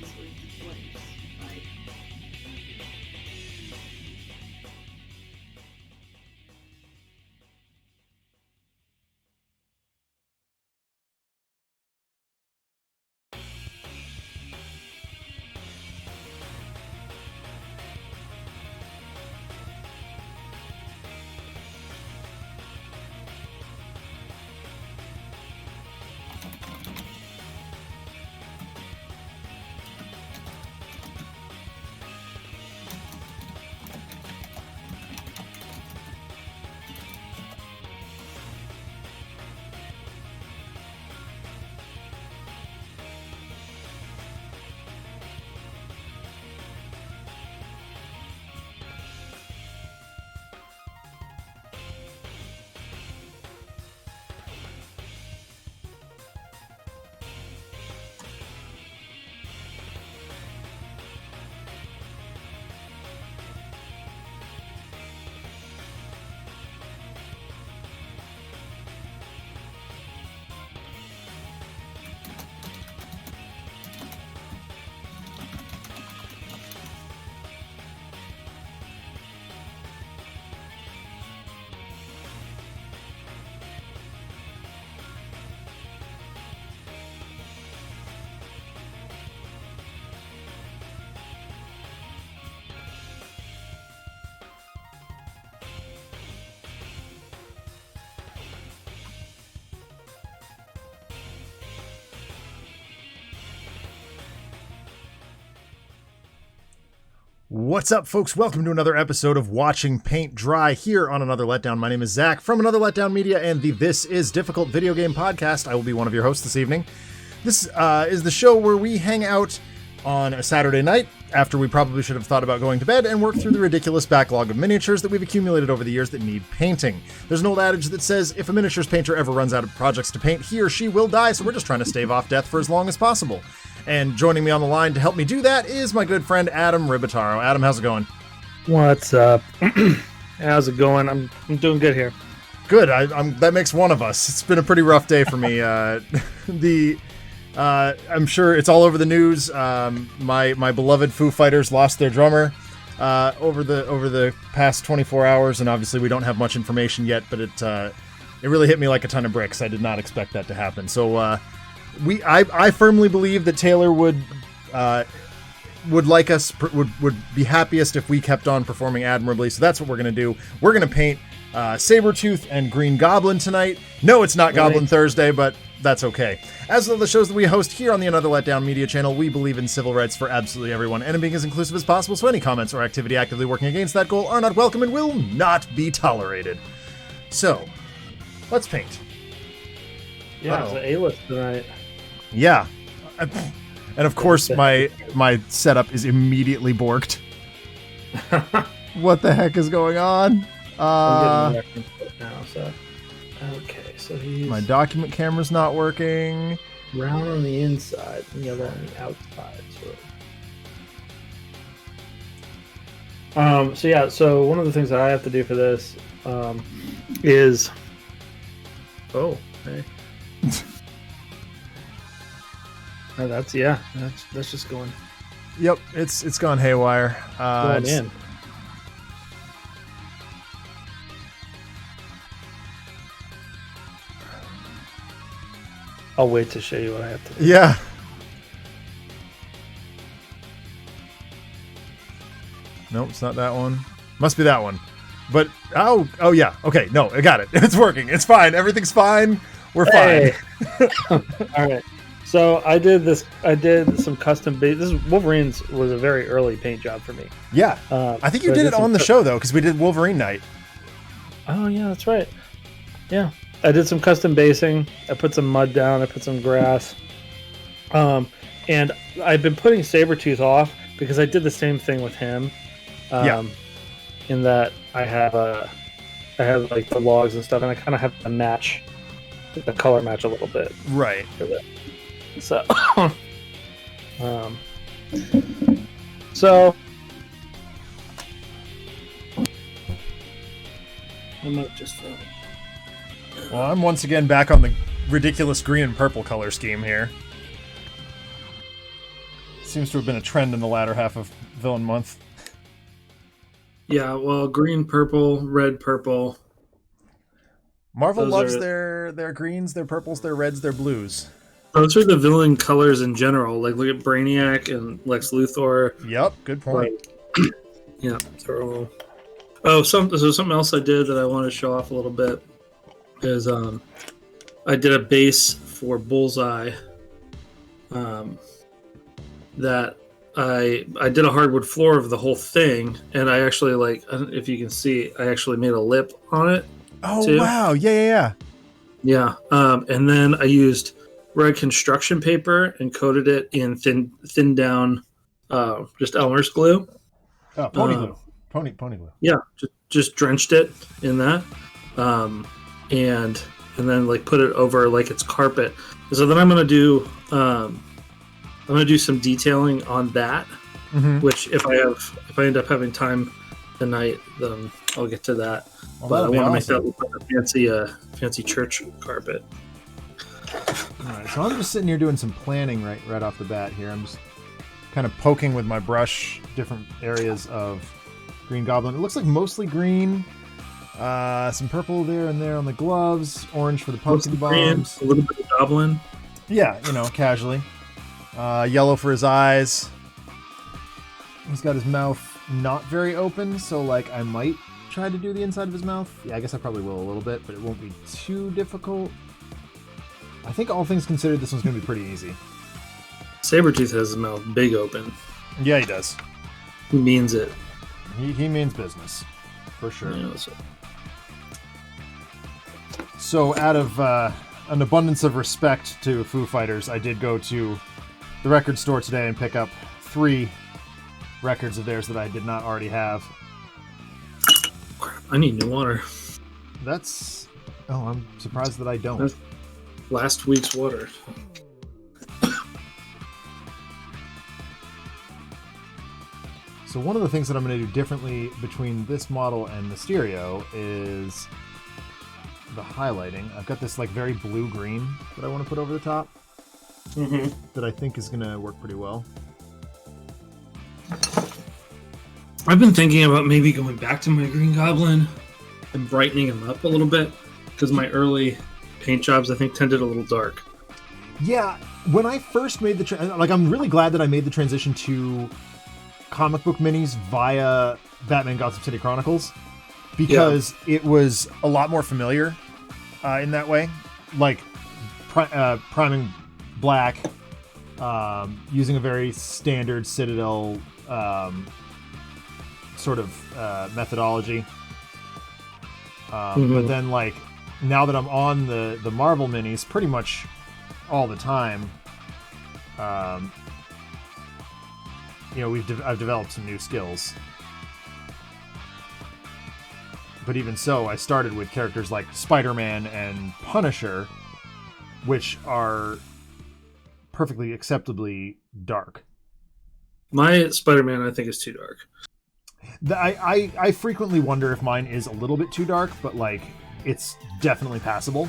intensely flames. Right? What's up, folks? Welcome to another episode of Watching Paint Dry here on Another Letdown. My name is Zach from Another Letdown Media and the This Is Difficult video game podcast. I will be one of your hosts this evening. This is the show where we hang out on a Saturday night after we probably should have thought about going to bed and work through the ridiculous backlog of miniatures that we've accumulated over the years that need painting. There's an old adage that says if a miniatures painter ever runs out of projects to paint, he or she will die, so we're just trying to stave off death for as long as possible. And joining me on the line to help me do that is my good friend Adam Ribataro. Adam, how's it going? What's up? How's it going? I'm doing good here. Good. That makes one of us. It's been a pretty rough day for me. I'm sure it's all over the news. My beloved Foo Fighters lost their drummer over the past 24 hours, and obviously we don't have much information yet. But it really hit me like a ton of bricks. I did not expect that to happen. So I firmly believe that Taylor would like us, would be happiest if we kept on performing admirably. So that's what we're gonna do. We're gonna paint Sabretooth and Green Goblin tonight. No, it's not Goblin Thursday, but that's okay. As of the shows that we host here on the Another Letdown Media channel, we believe in civil rights for absolutely everyone and in being as inclusive as possible, so any comments or activity actively working against that goal are not welcome and will not be tolerated. So, let's paint. Yeah, it's an A-list tonight. Yeah. And of course, my setup is immediately borked. What the heck is going on? I'm getting the reference now, so... Okay, so he's... My document camera's not working. Brown on the inside and yellow on the outside. So one of the things that I have to do for this is... Oh, hey. That's just going... Yep, it's gone haywire. Going in. I'll wait to show you what I have to do. Yeah. Nope, it's not that one. Must be that one. But, oh yeah. Okay, no, I got it. It's working. It's fine. Everything's fine. We're fine. All right. So I did some custom base. This is Wolverines was a very early paint job for me. Yeah. I think you did it on the show, though, because we did Wolverine night. Oh, yeah, that's right. Yeah. I did some custom basing. I put some mud down. I put some grass. And I've been putting Sabretooth off because I did the same thing with him. In that I have like the logs and stuff, and I kind of have to match the color match a little bit. Right. So, so I might just throw it. Well, I'm once again back on the ridiculous green and purple color scheme here. seems to have been a trend in the latter half of Villain Month. Yeah, well, green, purple, red, purple. Marvel Those loves are- their greens, their purples, their reds, their blues. Those are the villain colors in general. Like, look at Brainiac and Lex Luthor. Yep, good point. Yeah, they're all. Oh, something else I did that I want to show off a little bit is I did a base for Bullseye. That I did a hardwood floor of the whole thing, and I actually if you can see, I actually made a lip on it. Oh too. wow! Yeah. Yeah, and then I used red construction paper and coated it in thin down, just Elmer's glue. Oh, pony glue. Pony glue. Yeah, just drenched it in that, and then like put it over like its carpet. So then I'm gonna do some detailing on that. Mm-hmm. Which if I end up having time tonight, then I'll get to that. Well, but I want to awesome. make that look like a fancy church carpet. All right, so I'm just sitting here doing some planning right off the bat here. I'm just kind of poking with my brush different areas of Green Goblin. It looks like mostly green. Some purple there and there on the gloves. Orange for the pumpkin bombs. A little bit of goblin. Yeah, casually. Yellow for his eyes. He's got his mouth not very open, so I might try to do the inside of his mouth. Yeah, I guess I probably will a little bit, but it won't be too difficult. I think all things considered, this one's going to be pretty easy. Sabretooth has his mouth big open. Yeah, he does. He means it. He means business, for sure. Yeah, so out of an abundance of respect to Foo Fighters, I did go to the record store today and pick up 3 records of theirs that I did not already have. I need new water. That's... Oh, I'm surprised that I don't. That's last week's water. So one of the things that I'm going to do differently between this model and Mysterio is the highlighting. I've got this very blue-green that I want to put over the top that I think is going to work pretty well. I've been thinking about maybe going back to my Green Goblin and brightening him up a little bit because my early paint jobs I think tended a little dark. Yeah, when I first made the I'm really glad that I made the transition to comic book minis via Batman Gotham City Chronicles because it was a lot more familiar in that way. Priming black, using a very standard Citadel sort of methodology. But then now that I'm on the Marvel minis pretty much all the time, I've developed some new skills. But even so, I started with characters like Spider-Man and Punisher, which are perfectly acceptably dark. My Spider-Man I think is too dark. I frequently wonder if mine is a little bit too dark, but it's definitely passable.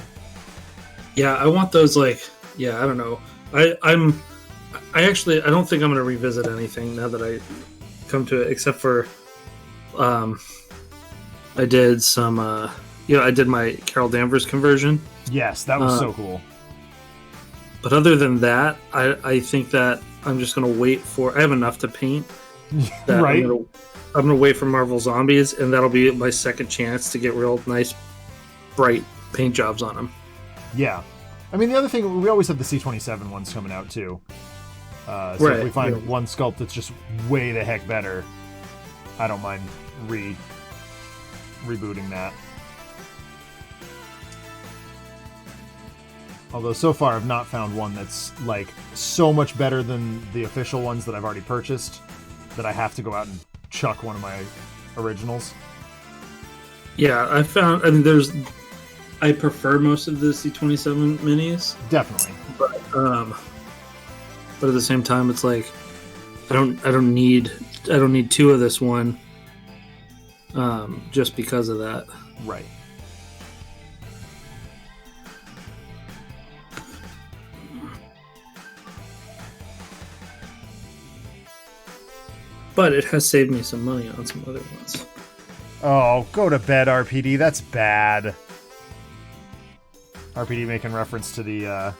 Yeah, I want those I don't know. I don't think I'm going to revisit anything now that I come to it, except for I did some I did my Carol Danvers conversion. Yes, that was so cool. But other than that, I think that I'm just going to wait for I have enough to paint. Right. I'm going to wait for Marvel Zombies, and that'll be my second chance to get real nice, bright paint jobs on them. Yeah. I mean, the other thing, we always have the C27 ones coming out, too. So right. If we find one sculpt that's just way the heck better, I don't mind rebooting that. Although, so far, I've not found one that's, so much better than the official ones that I've already purchased that I have to go out and chuck one of my originals. Yeah, I prefer most of the C27 minis. Definitely. But at the same time, it's I don't need 2 of this one, just because of that. Right. but it has saved me some money on some other ones. Oh, go to bed, RPD. That's bad. RPD making reference to the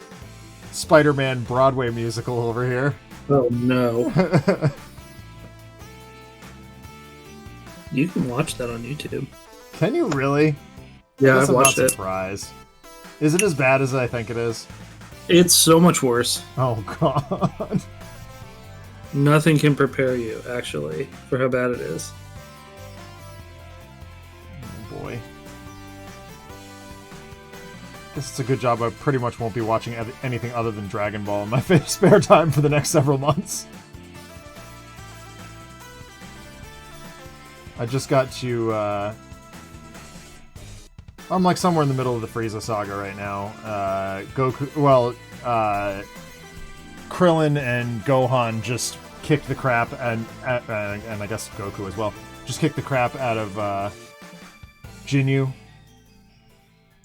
Spider-Man Broadway musical over here. Oh, no. You can watch that on YouTube. Can you really? Yeah, I've watched it. Surprised. Is it as bad as I think it is? It's so much worse. Oh, God. Nothing can prepare you, actually, for how bad it is. Oh, boy. Guess it's a good job I pretty much won't be watching anything other than Dragon Ball in my spare time for the next several months. I just got to, I'm like somewhere in the middle of the Frieza saga right now. Krillin and Gohan just kicked the crap, and I guess Goku as well, just kicked the crap out of Jinyu.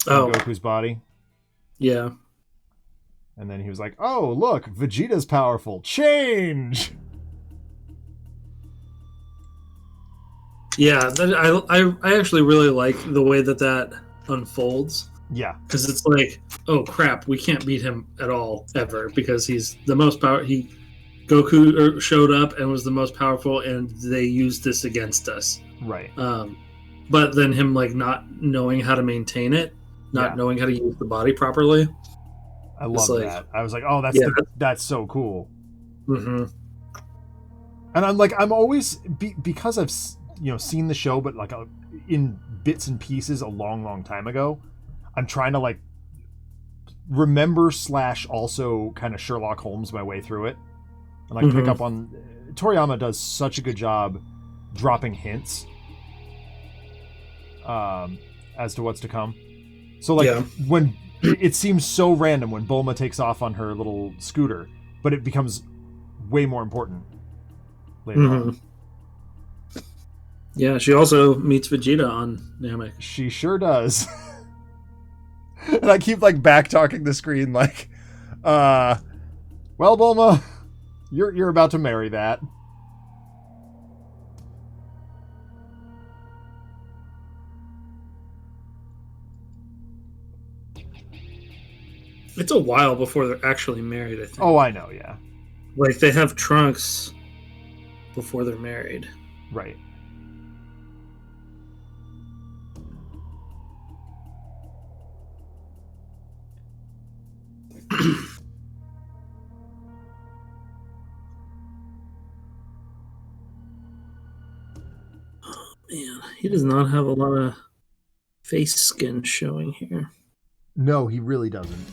Oh. Goku's body. Yeah. And then he was like, oh, look, Vegeta's powerful. Change! Yeah, I actually really like the way that unfolds. Yeah. Because it's like, oh crap, we can't beat him at all, ever, because he's the most powerful. Goku showed up and was the most powerful, and they used this against us. Right. But then him, like, not knowing how to maintain it, not knowing how to use the body properly. I love that. I was like, oh, that's so cool. Mm-hmm. And I'm always, because I've seen the show, but like in bits and pieces a long time ago, I'm trying to like remember / also kind of Sherlock Holmes my way through it, and like pick up on. Toriyama does such a good job dropping hints as to what's to come. So like when it seems so random when Bulma takes off on her little scooter, but it becomes way more important later on. Yeah, she also meets Vegeta on Namek. She sure does. And I keep like back talking the screen like, well, Bulma, you're about to marry that. It's a while before they're actually married, I think. Oh, I know, yeah. Like, they have Trunks before they're married. Right. Man, he does not have a lot of face skin showing here. No, he really doesn't.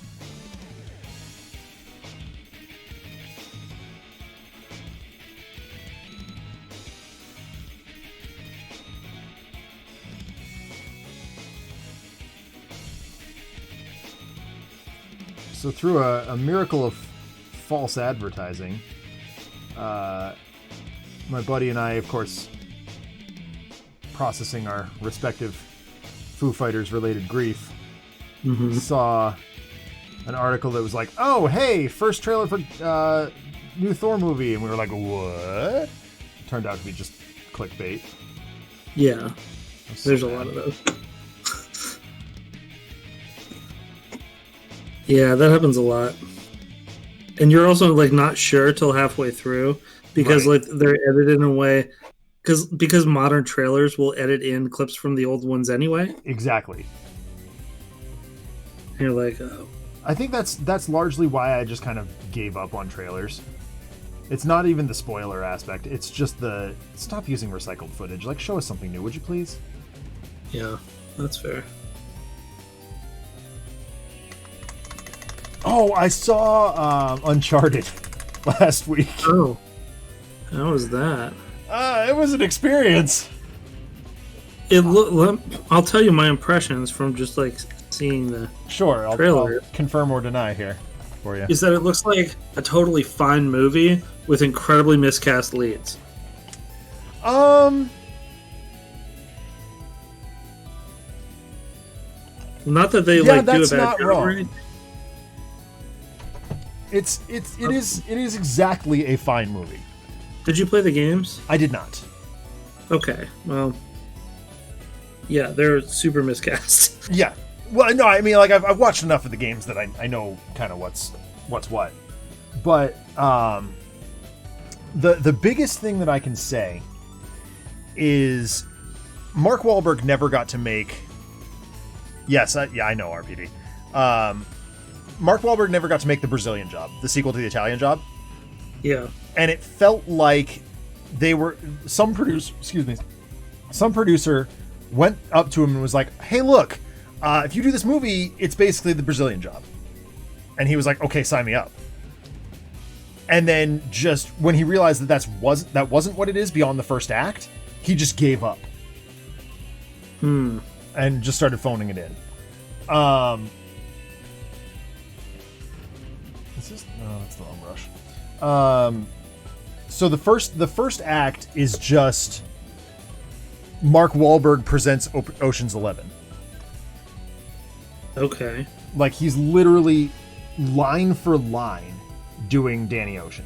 So through a miracle of false advertising, my buddy and I, of course, processing our respective Foo Fighters related grief, saw an article that was like, oh, hey, first trailer for new Thor movie. And we were like, what? It turned out to be just clickbait. Yeah, there's a lot of those. Yeah, that happens a lot. And you're also like not sure till halfway through because like they're edited in a way because modern trailers will edit in clips from the old ones anyway. Exactly. And you're like, oh. I think that's largely why I just kind of gave up on trailers. It's not even the spoiler aspect. It's just stop using recycled footage. Like, show us something new, would you please? Yeah, that's fair. Oh, I saw Uncharted last week. Oh, how was that? It was an experience. I'll tell you my impressions from just like seeing the trailer. I'll confirm or deny here for you. Is that it looks like a totally fine movie with incredibly miscast leads. Not that they like do a bad job or anything. It is exactly a fine movie. Did you play the games? I did not. Okay, well, yeah, they're super miscast. Yeah. Well, no, I mean, like, I've watched enough of the games that I know kind of what's what. But the biggest thing that I can say is Mark Wahlberg never got to make... Yes, I know RPD. Mark Wahlberg never got to make The Brazilian Job, the sequel to The Italian Job. Yeah. And it felt like some producer went up to him and was like, hey, look, if you do this movie, it's basically The Brazilian Job. And he was like, okay, sign me up. And then just when he realized that wasn't what it is beyond the first act, he just gave up. And just started phoning it in. That's the wrong brush. So the first act is just Mark Wahlberg presents Ocean's 11. Okay. Like, he's literally line for line doing Danny Ocean.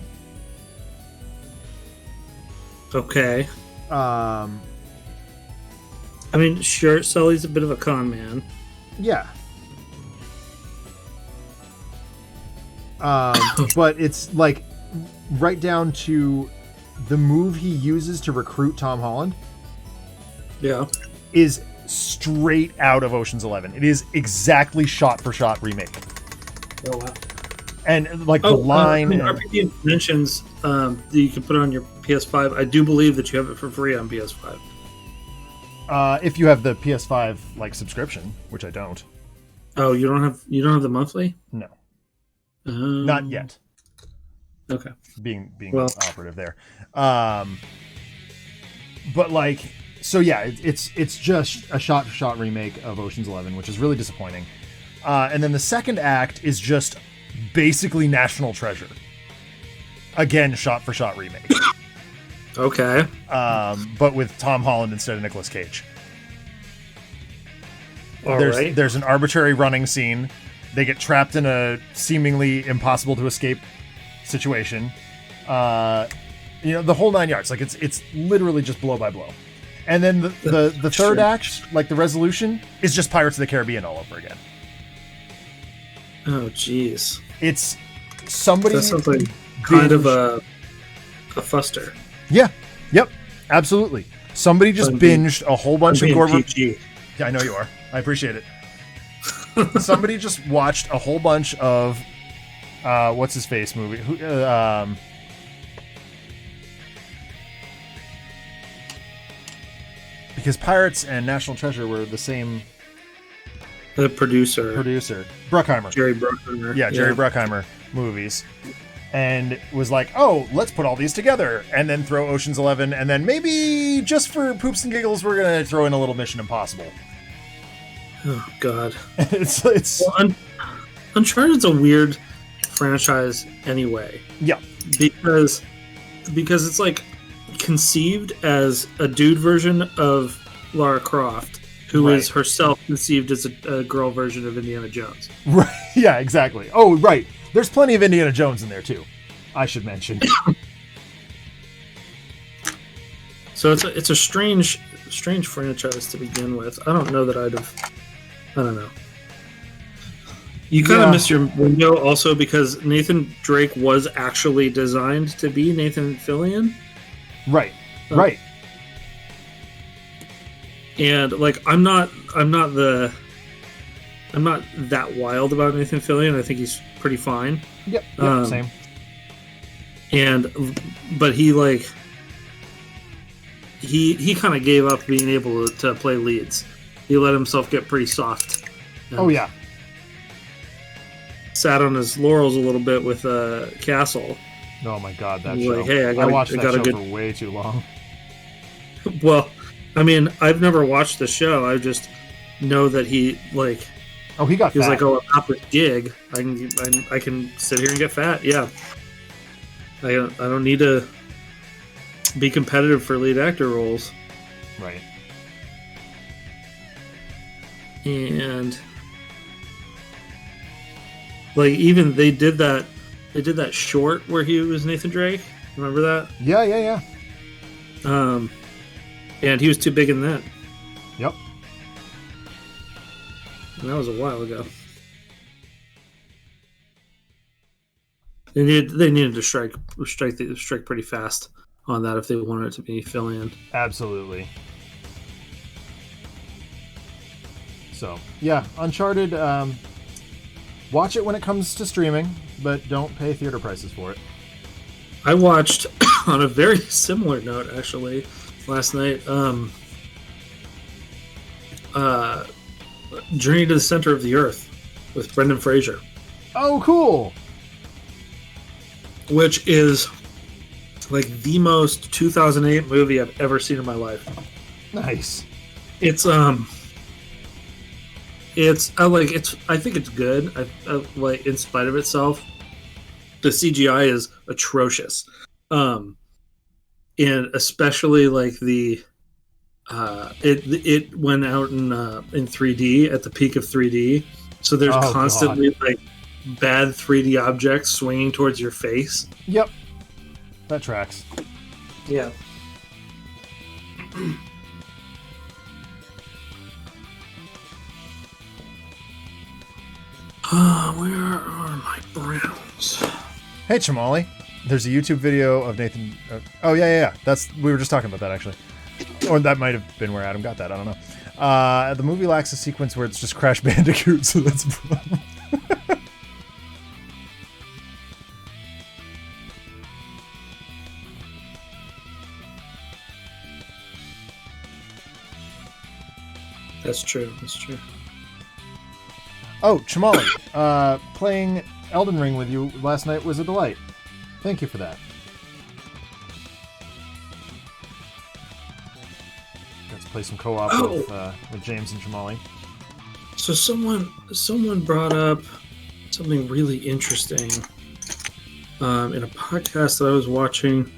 Okay. I mean, sure, Sully's a bit of a con man. Yeah. But it's like right down to the move he uses to recruit Tom Holland. Yeah. Is straight out of Ocean's 11. It is exactly shot for shot remake. Oh wow. And like the line RPG mentions that you can put it on your PS5. I do believe that you have it for free on PS5. If you have the PS5 like subscription, which I don't. Oh, you don't have the monthly? No. Not yet. Okay. Being operative there. But like, so yeah, it's just a shot for shot remake of Ocean's 11, which is really disappointing. And then the second act is just basically National Treasure. Again, shot for shot remake. Okay. But with Tom Holland instead of Nicolas Cage. There's an arbitrary running scene. They get trapped in a seemingly impossible to escape situation. The whole 9 yards. Like it's literally just blow by blow. And then the third act, like the resolution, is just Pirates of the Caribbean all over again. Oh, jeez. It's somebody. That sounds like kind of a fuster. Yeah. Yep. Absolutely. Somebody just binged a whole bunch of Gore. PG. Yeah, I know you are. I appreciate it. Somebody just watched a whole bunch of what's his face movie. Because Pirates and National Treasure were the same. The producer. Bruckheimer. Jerry Bruckheimer. Yeah, Jerry Bruckheimer movies. And was like, oh, let's put all these together and then throw Ocean's 11. And then maybe just for poops and giggles, we're going to throw in a little Mission Impossible. Oh, God. it's well, Uncharted's a weird franchise anyway. Yeah. Because it's like conceived as a dude version of Lara Croft, who is herself conceived as a girl version of Indiana Jones. Right. Yeah, exactly. Oh, right. There's plenty of Indiana Jones in there too, I should mention. So it's a strange franchise to begin with. I don't know that I don't know. You kind of missed your window also because Nathan Drake was actually designed to be Nathan Fillion. Right. Right. And like I'm not that wild about Nathan Fillion. I think he's pretty fine. Yep, same. But he kind of gave up being able to play leads. He let himself get pretty soft. Oh yeah. Sat on his laurels a little bit with Castle. Oh my God, that show! Hey, I watched that show for way too long. Well, I mean, I've never watched the show. I just know that he like. Oh, he got. He was fat. like, "Oh, I'm this gig. I can sit here and get fat." Yeah. I don't need to be competitive for lead actor roles. Right. And like even they did that short where he was Nathan Drake. Remember that? Yeah. And he was too big in that. Yep. And that was a while ago. They needed to strike pretty fast on that if they wanted it to be fill-in. Absolutely. So, yeah, Uncharted, watch it when it comes to streaming, but don't pay theater prices for it. I watched, on a very similar note, actually, last night, Journey to the Center of the Earth with Brendan Fraser. Oh, cool! Which is like the most 2008 movie I've ever seen in my life. Nice. I think it's good. I like, in spite of itself, the CGI is atrocious. And especially like it went out in 3D at the peak of 3D. So there's constantly like bad 3D objects swinging towards your face. Yep. That tracks. Yeah. Where are my browns? Hey, Chamali. There's a YouTube video of Nathan. Yeah. We were just talking about that, actually. Or that might have been where Adam got that. I don't know. The movie lacks a sequence where it's just Crash Bandicoot, so that's a problem. That's true. Oh, Chamali, playing Elden Ring with you last night was a delight. Thank you for that. Let's play some co-op with James and Chamali. So someone brought up something really interesting in a podcast that I was watching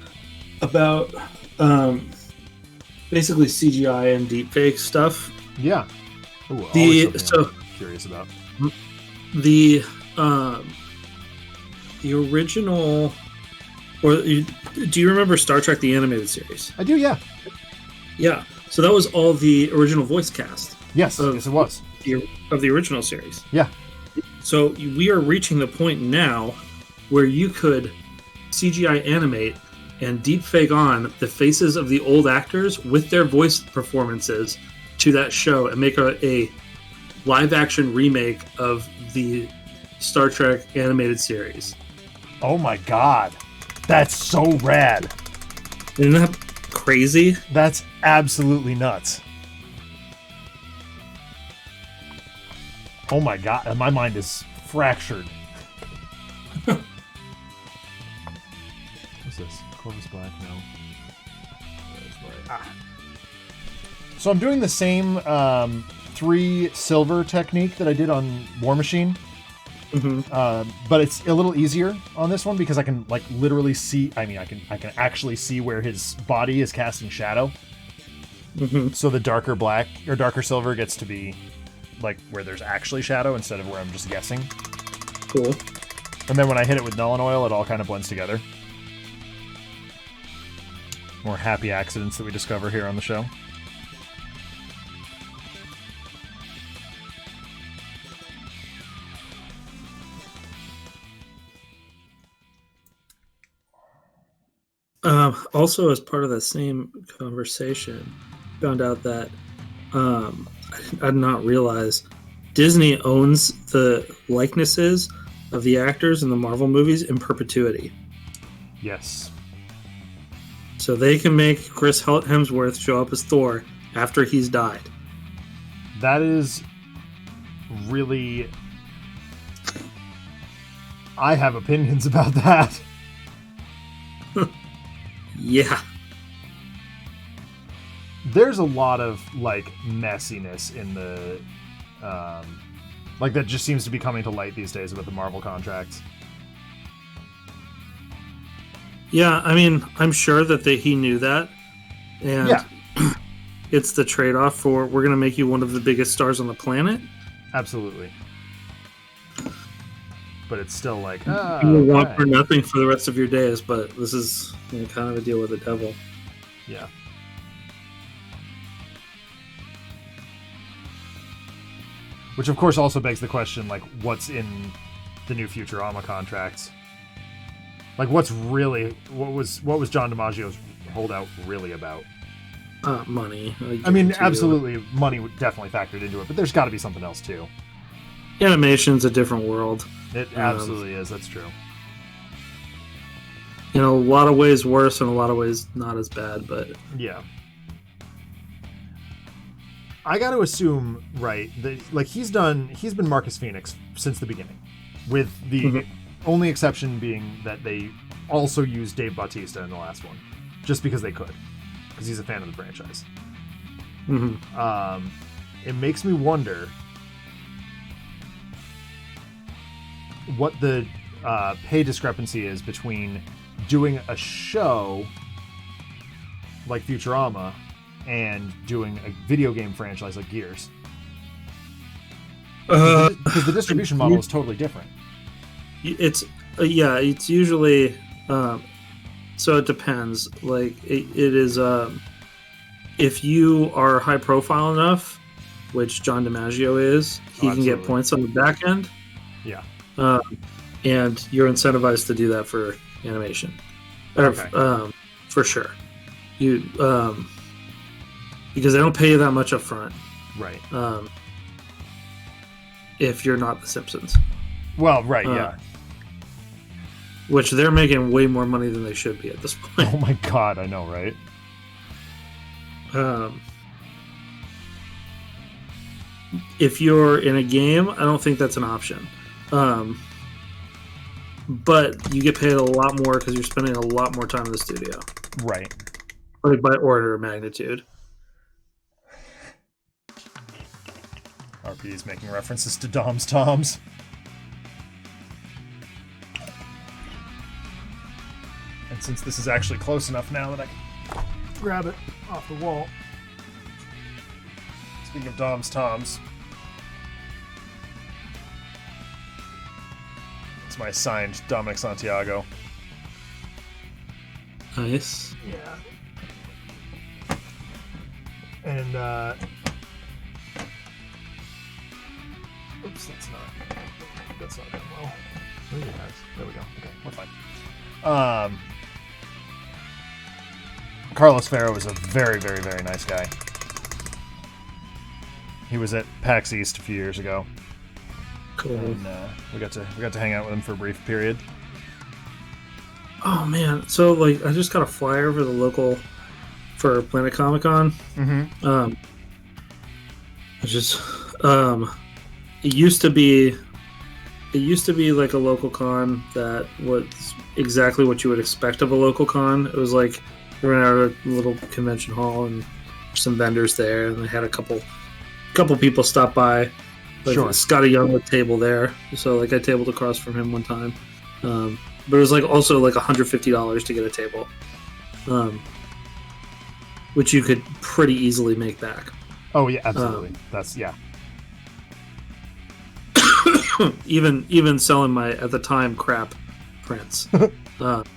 about basically CGI and deepfake stuff. Yeah. Ooh, I'm curious about the original, or do you remember Star Trek the animated series? I do, yeah. Yeah. So that was all the original voice cast. Yes, yes, it was of the original series. Yeah. So we are reaching the point now where you could CGI animate and deepfake on the faces of the old actors with their voice performances to that show and make a live-action remake of the Star Trek animated series. Oh my god. That's so rad. Isn't that crazy? That's absolutely nuts. Oh my god. My mind is fractured. What's this? Corvus Black? No. So I'm doing the same 3 silver technique that I did on War Machine. Mm-hmm. But it's a little easier on this one because I can like literally see. I mean, I can actually see where his body is casting shadow. Mm-hmm. So the darker black or darker silver gets to be like where there's actually shadow instead of where I'm just guessing. Cool. And then when I hit it with Null and Oil, it all kind of blends together. More happy accidents that we discover here on the show. Also, as part of that same conversation, found out that I did not realize Disney owns the likenesses of the actors in the Marvel movies in perpetuity. Yes. So they can make Chris Hemsworth show up as Thor after he's died. That is really... I have opinions about that. Yeah. There's a lot of, like, messiness in the... like, that just seems to be coming to light these days about the Marvel contracts. Yeah, I mean, I'm sure that he knew that. And yeah. It's the trade-off for, we're going to make you one of the biggest stars on the planet. Absolutely. but it's still like, You will want okay. for nothing for the rest of your days, but this is kind of a deal with the devil. Yeah. Which of course also begs the question, like, what's in the new Futurama contracts? Like, what was John DiMaggio's holdout really about? Money. I mean, absolutely, money would definitely factored into it, but there's got to be something else too. Animation's a different world. It absolutely is. That's true. A lot of ways worse and a lot of ways not as bad, but yeah. I got to assume, right, that like he's been Marcus Phoenix since the beginning, with the only exception being that they also used Dave Bautista in the last one, just because they could, because he's a fan of the franchise. It makes me wonder what the pay discrepancy is between doing a show like Futurama and doing a video game franchise like Gears. Because the distribution model is totally different. It's usually so it depends. Like it is if you are high profile enough, which John DiMaggio is, he can get points on the back end. Yeah. And you're incentivized to do that for animation. For sure. You because they don't pay you that much up front. Right. If you're not The Simpsons. Well, right, yeah. Which they're making way more money than they should be at this point. Oh my god, I know, right? If you're in a game, I don't think that's an option. But you get paid a lot more because you're spending a lot more time in the studio. Right. Like by order of magnitude. RP is making references to Dom's Toms. And since this is actually close enough now that I can grab it off the wall. Speaking of Dom's Toms, it's my signed Dominic Santiago. Nice. Yeah. And, oops, that's not done well. Maybe it has. There we go. Okay, we're fine. Carlos Ferro is a very, very, very nice guy. He was at PAX East a few years ago. Cool. And we got to hang out with him for a brief period. Oh man, so like I just got a flyer for the local for Planet Comic Con. Which is it used to be like a local con that was exactly what you would expect of a local con. It was like we were in a little convention hall and some vendors there, and they had a couple people stop by. Like Sure. Scotty Young with table there, so like I tabled across from him one time. But it was like also like $150 to get a table, which you could pretty easily make back. Oh yeah, absolutely. That's yeah. even selling my at the time crap prints. But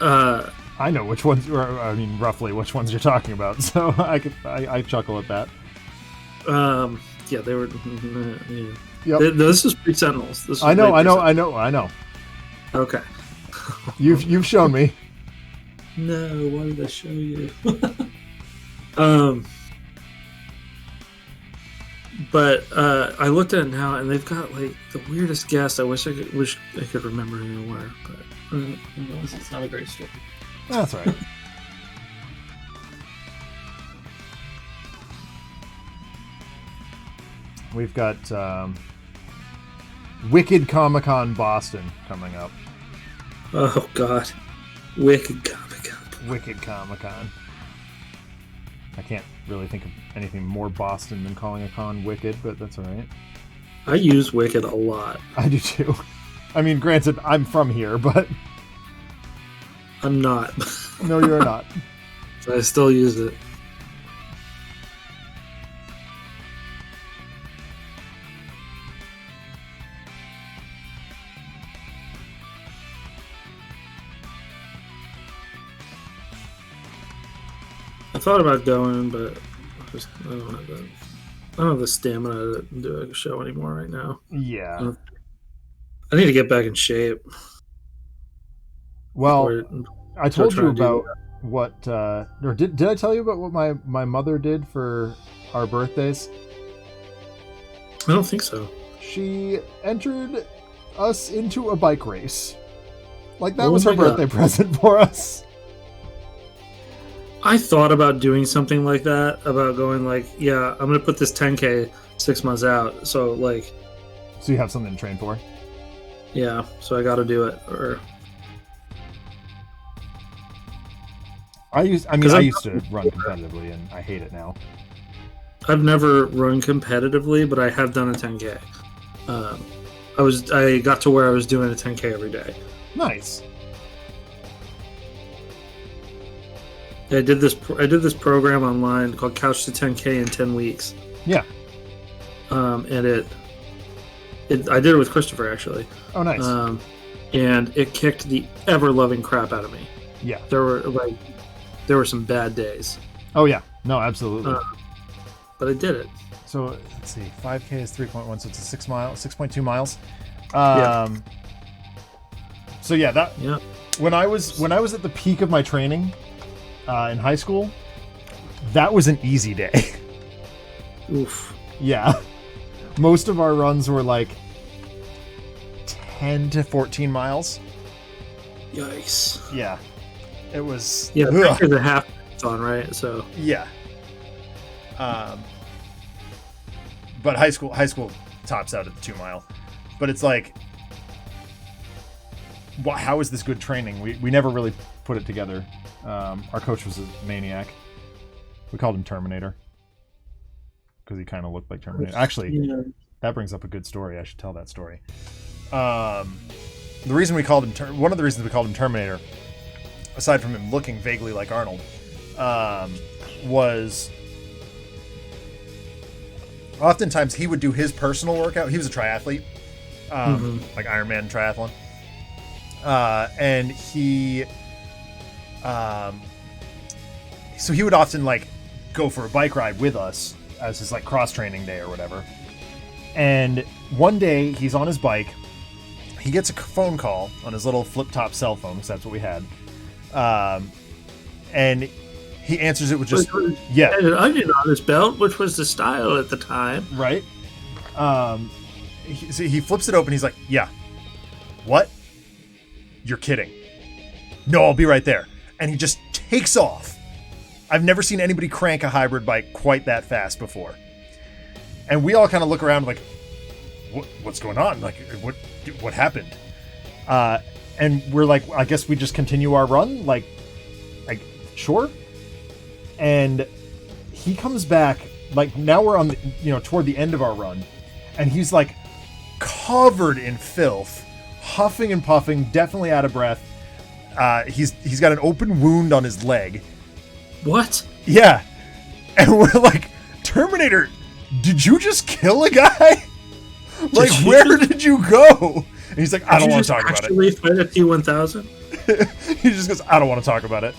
I know which ones. Or, I mean, roughly which ones you're talking about. So I chuckle at that. Yeah, they were. Yeah. Yep. This is pre-Sentinels. This is I know. way Okay. You've shown me. No, why did I show you? But I looked at it now, and they've got like the weirdest guests. I wish I could remember who they were, but it's not a great story. That's all right. We've got Wicked Comic-Con Boston coming up. Oh God, Wicked Comic-Con. Wicked Comic-Con. I can't really think of anything more Boston than calling a con Wicked, but that's all right. I use Wicked a lot. I do too. I mean, granted, I'm from here, but I'm not. No, you're not. So I still use it. I thought about going, but I don't have the stamina to do a show anymore right now. Yeah. I need to get back in shape. Well, I told you about what, or did I tell you about what my mother did for our birthdays? I don't think so. She entered us into a bike race. Like, that was her birthday present for us. I thought about doing something like that, about going like, yeah, I'm going to put this 10K 6 months out. So you have something to train for? Yeah, so I got to do it. I used to run competitively, and I hate it now. I've never run competitively, but I have done a 10K. I got to where I was doing a 10K every day. Nice. I did this program online called Couch to 10K in 10 weeks. Yeah. And I did it with Christopher, actually. Oh, nice. And it kicked the ever-loving crap out of me. Yeah. There were some bad days. Oh, yeah. No, absolutely. But I did it. So, let's see. 5K is 3.1, so it's a 6.2 miles. Yeah. So, yeah, Yeah. When I was at the peak of my training in high school, that was an easy day. Oof. Yeah. Most of our runs were like 10 to 14 miles. Yikes. Yeah. It was... Yeah, it's a half marathon, right? So... Yeah. But high school tops out at the 2 mile. But it's like... how is this good training? We never really put it together. Our coach was a maniac. We called him Terminator. Because he kind of looked like Terminator. Actually, that brings up a good story. I should tell that story. One of the reasons we called him Terminator, aside from him looking vaguely like Arnold, was oftentimes he would do his personal workout. He was a triathlete, like Ironman triathlon. And so he would often like go for a bike ride with us as his like cross training day or whatever. And one day he's on his bike, he gets a phone call on his little flip top cell phone, because that's what we had. And he answers it with just, yeah. And an onion on his belt, which was the style at the time. Right. He flips it open. He's like, yeah. What? You're kidding. No, I'll be right there. And he just takes off. I've never seen anybody crank a hybrid bike quite that fast before. And we all kind of look around like, what's going on? Like, what happened? And we're like, I guess we just continue our run? Like, sure. And he comes back, like, now we're on the, toward the end of our run. And he's like covered in filth, huffing and puffing, definitely out of breath. He's got an open wound on his leg. What? Yeah. And we're like, Terminator, did you just kill a guy? Like, where did you go? And he's like, I don't want to talk about it. Actually fight a T-1000? He just goes, I don't want to talk about it.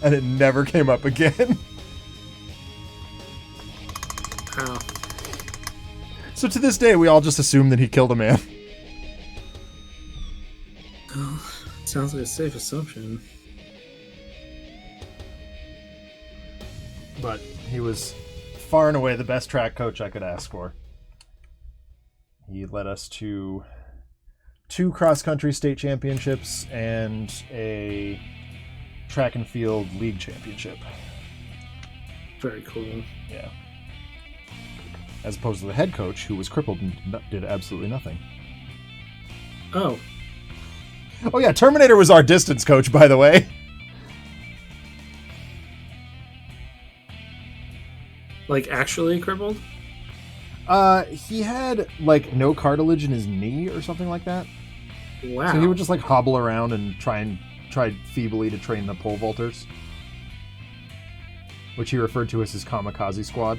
And it never came up again. Wow. So to this day, we all just assume that he killed a man. Oh, sounds like a safe assumption. But he was far and away the best track coach I could ask for. He led us to 2 cross-country state championships and a track and field league championship. Very cool. Yeah. As opposed to the head coach, who was crippled and did absolutely nothing. Oh. Oh yeah, Terminator was our distance coach, by the way. Like, actually crippled? He had, like, no cartilage in his knee or something like that. Wow. So he would just, like, hobble around and try feebly to train the pole vaulters. Which he referred to as his kamikaze squad.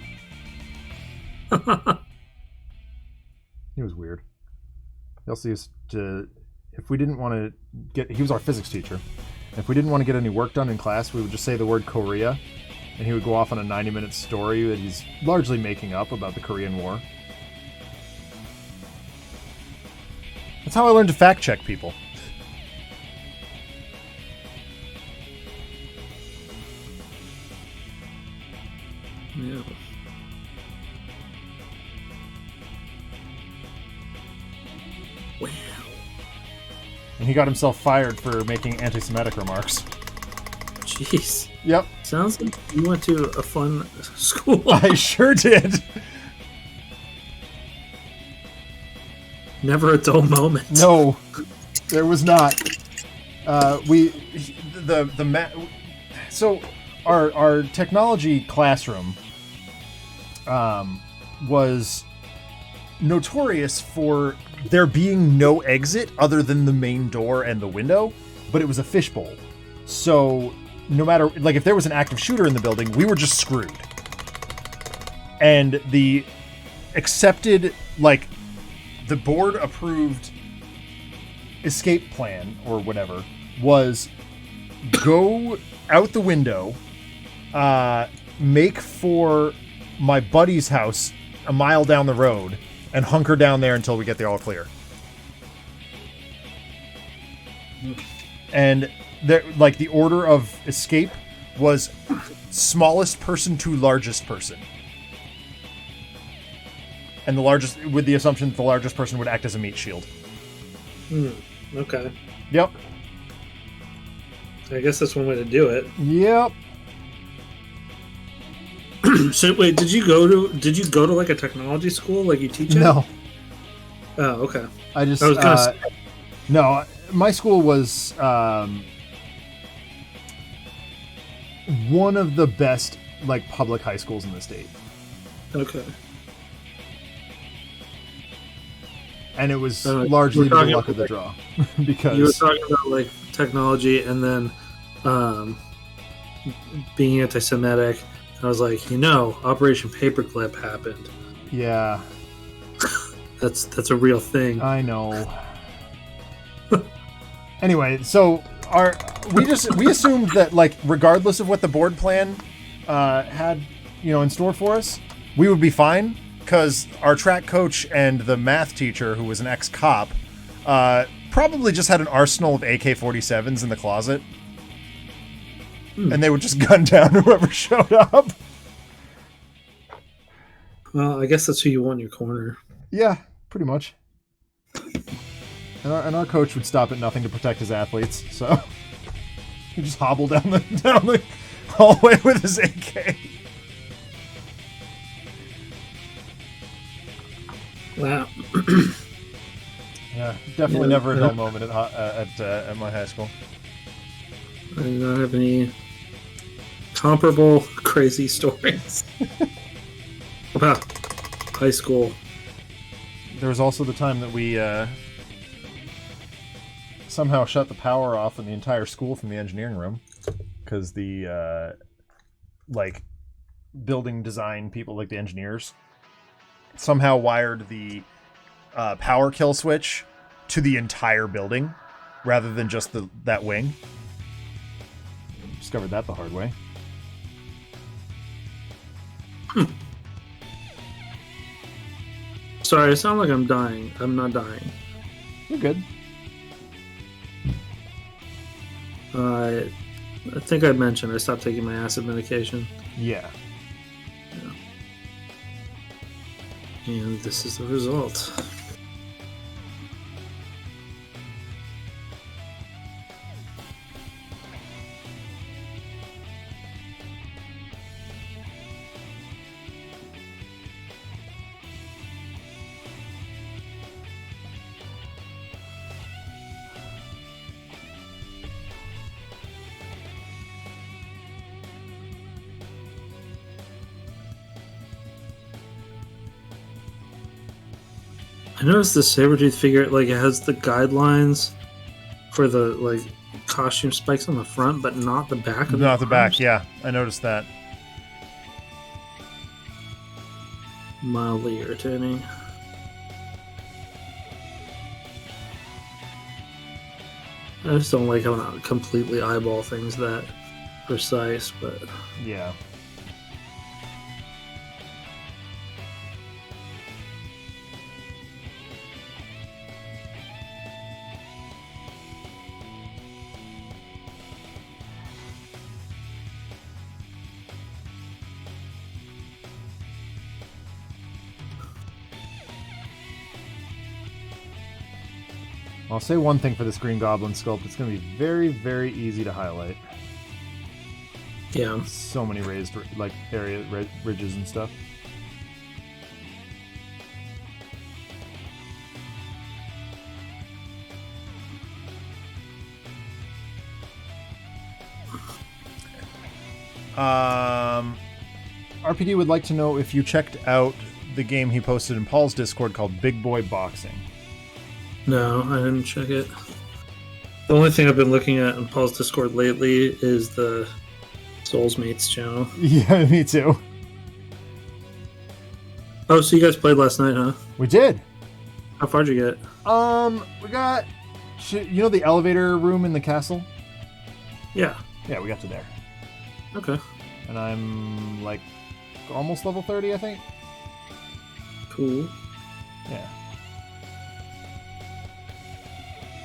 He was weird. He also used to, if we didn't want to he was our physics teacher. If we didn't want to get any work done in class, we would just say the word Korea. and he would go off on a 90-minute story that he's largely making up about the Korean War. That's how I learned to fact check people. Yeah. Wow. And he got himself fired for making anti-Semitic remarks. Jeez. Yep. Sounds like you went to a fun school. I sure did. Never a dull moment. No, there was not. So our technology classroom was notorious for there being no exit other than the main door and the window, but it was a fishbowl. So no matter, like, if there was an active shooter in the building, we were just screwed. And the accepted, like, the board approved escape plan or whatever was go out the window, make for my buddy's house a mile down the road, and hunker down there until we get the all clear. And there, like, the order of escape was smallest person to largest person. And the largest, with the assumption that the largest person would act as a meat shield. Okay. Yep. I guess that's one way to do it. Yep. So wait, did you go to like a technology school, like you teach it? No. Oh, okay. I was gonna say. No, my school was one of the best, like, public high schools in the state. Okay. And it was largely the luck of the draw. Because you were talking about, like, technology and then being anti-Semitic. I was like, Operation Paperclip happened. Yeah. That's a real thing. I know. Anyway, so we assumed that, like, regardless of what the board plan had, in store for us, we would be fine, because our track coach and the math teacher, who was an ex-cop, probably just had an arsenal of AK-47s in the closet. And they would just gun down whoever showed up. Well, I guess that's who you want in your corner. Yeah, pretty much. And our coach would stop at nothing to protect his athletes, so he'd just hobble down the hallway with his AK. Wow. Yeah, definitely never a dull moment at my high school. I do not have any comparable crazy stories about high school. There was also the time that we somehow shut the power off in the entire school from the engineering room because the building design people, like the engineers, somehow wired the power kill switch to the entire building rather than just that wing. Discovered that the hard way. Sorry, I sound like I'm dying. I'm not dying. You're good. I think I mentioned I stopped taking my acid medication. Yeah. And this is the result. I noticed the Sabretooth figure, like, it has the guidelines for the, like, costume spikes on the front, but not the back of Not the the back, arms. yeah. I noticed that. Mildly irritating. I just don't like how not completely eyeball things that precise, but Yeah. I'll say one thing for this Green Goblin sculpt. It's going to be very, very easy to highlight. Yeah. So many raised like ridges and stuff. RPD would like to know if you checked out the game he posted in Paul's Discord called Big Boy Boxing. No, I didn't check it. The only thing I've been looking at in Paul's Discord lately is the Soulsmates channel. Yeah, me too. Oh, so you guys played last night, huh? We did. How far'd you get? We got, you know, the elevator room in the castle? Yeah. Yeah, we got to there. Okay. And I'm like almost level 30, I think. Cool. Yeah.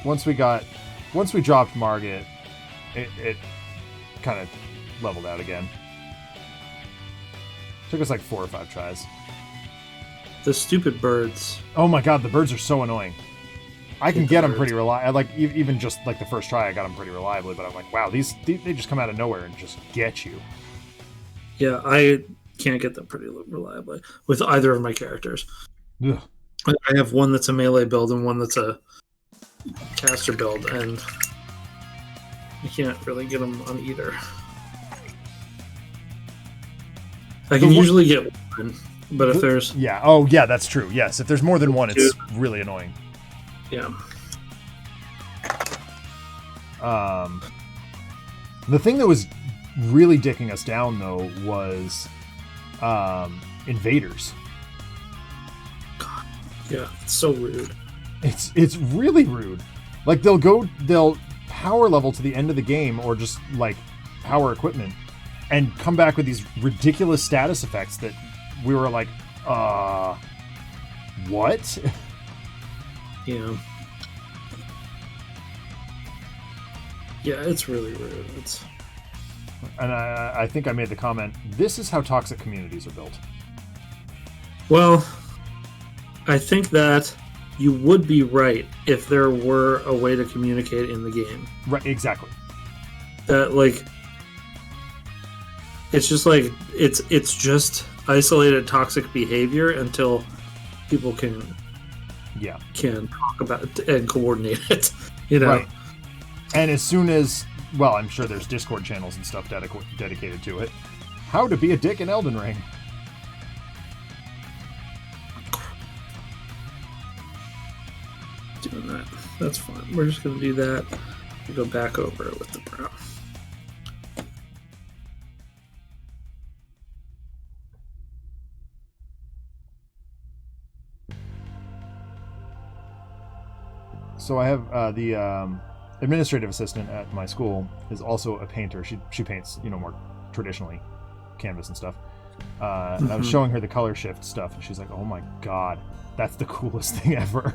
Once we dropped Margit, it kind of leveled out again. Took us like 4 or 5 tries. The stupid birds. Oh my god, the birds are so annoying. I can get them pretty reliably. Like even just like the first try, I got them pretty reliably. But I'm like, wow, they just come out of nowhere and just get you. Yeah, I can't get them pretty reliably with either of my characters. Ugh. I have one that's a melee build and one that's a caster build, and I can't really get them on either. I can usually get one, but if there's... Yeah, oh yeah, that's true. Yes, if there's more than one, it's really annoying. Yeah. The thing that was really dicking us down, though, was invaders. God, yeah, it's so rude. It's really rude. Like they'll power level to the end of the game, or just like power equipment, and come back with these ridiculous status effects that we were like, what? Yeah. Yeah, it's really rude. And I think I made the comment, this is how toxic communities are built. Well, I think that you would be right if there were a way to communicate in the game. Right, exactly. That, like, it's just like, it's just isolated toxic behavior until people can talk about it and coordinate it, you know? Right. And as soon as, well, I'm sure there's Discord channels and stuff dedicated to it. How to be a dick in Elden Ring. Doing that. That's fine. We're just going to do that. We'll go back over it with the brown. So I have the administrative assistant at my school is also a painter. She paints, more traditionally canvas and stuff. And I was showing her the color shift stuff, and she's like, "Oh my god, that's the coolest thing ever."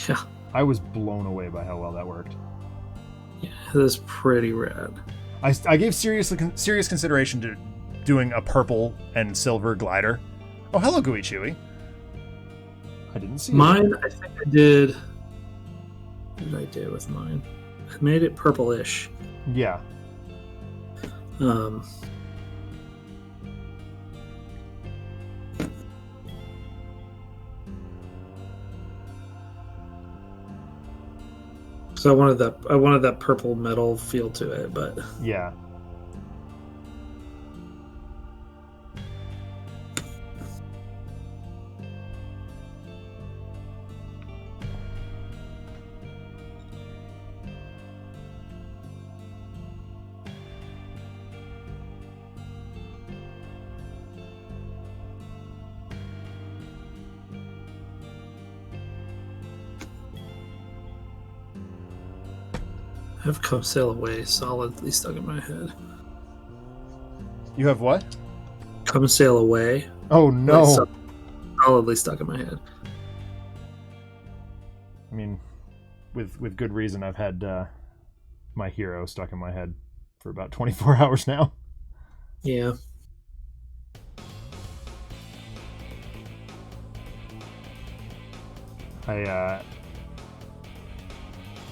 Yeah. I was blown away by how well that worked. Yeah, that's pretty rad. I gave serious consideration to doing a purple and silver glider. Oh, hello, Gooey Chewy. I didn't see mine. I think I did. What did I do with mine? I made it purplish. Yeah. So I wanted that purple metal feel to it, but yeah. I have Come Sail Away solidly stuck in my head. You have what? Come Sail Away. Oh no. Solidly stuck in my head. I mean, with good reason, I've had my hero stuck in my head for about 24 hours now. Yeah.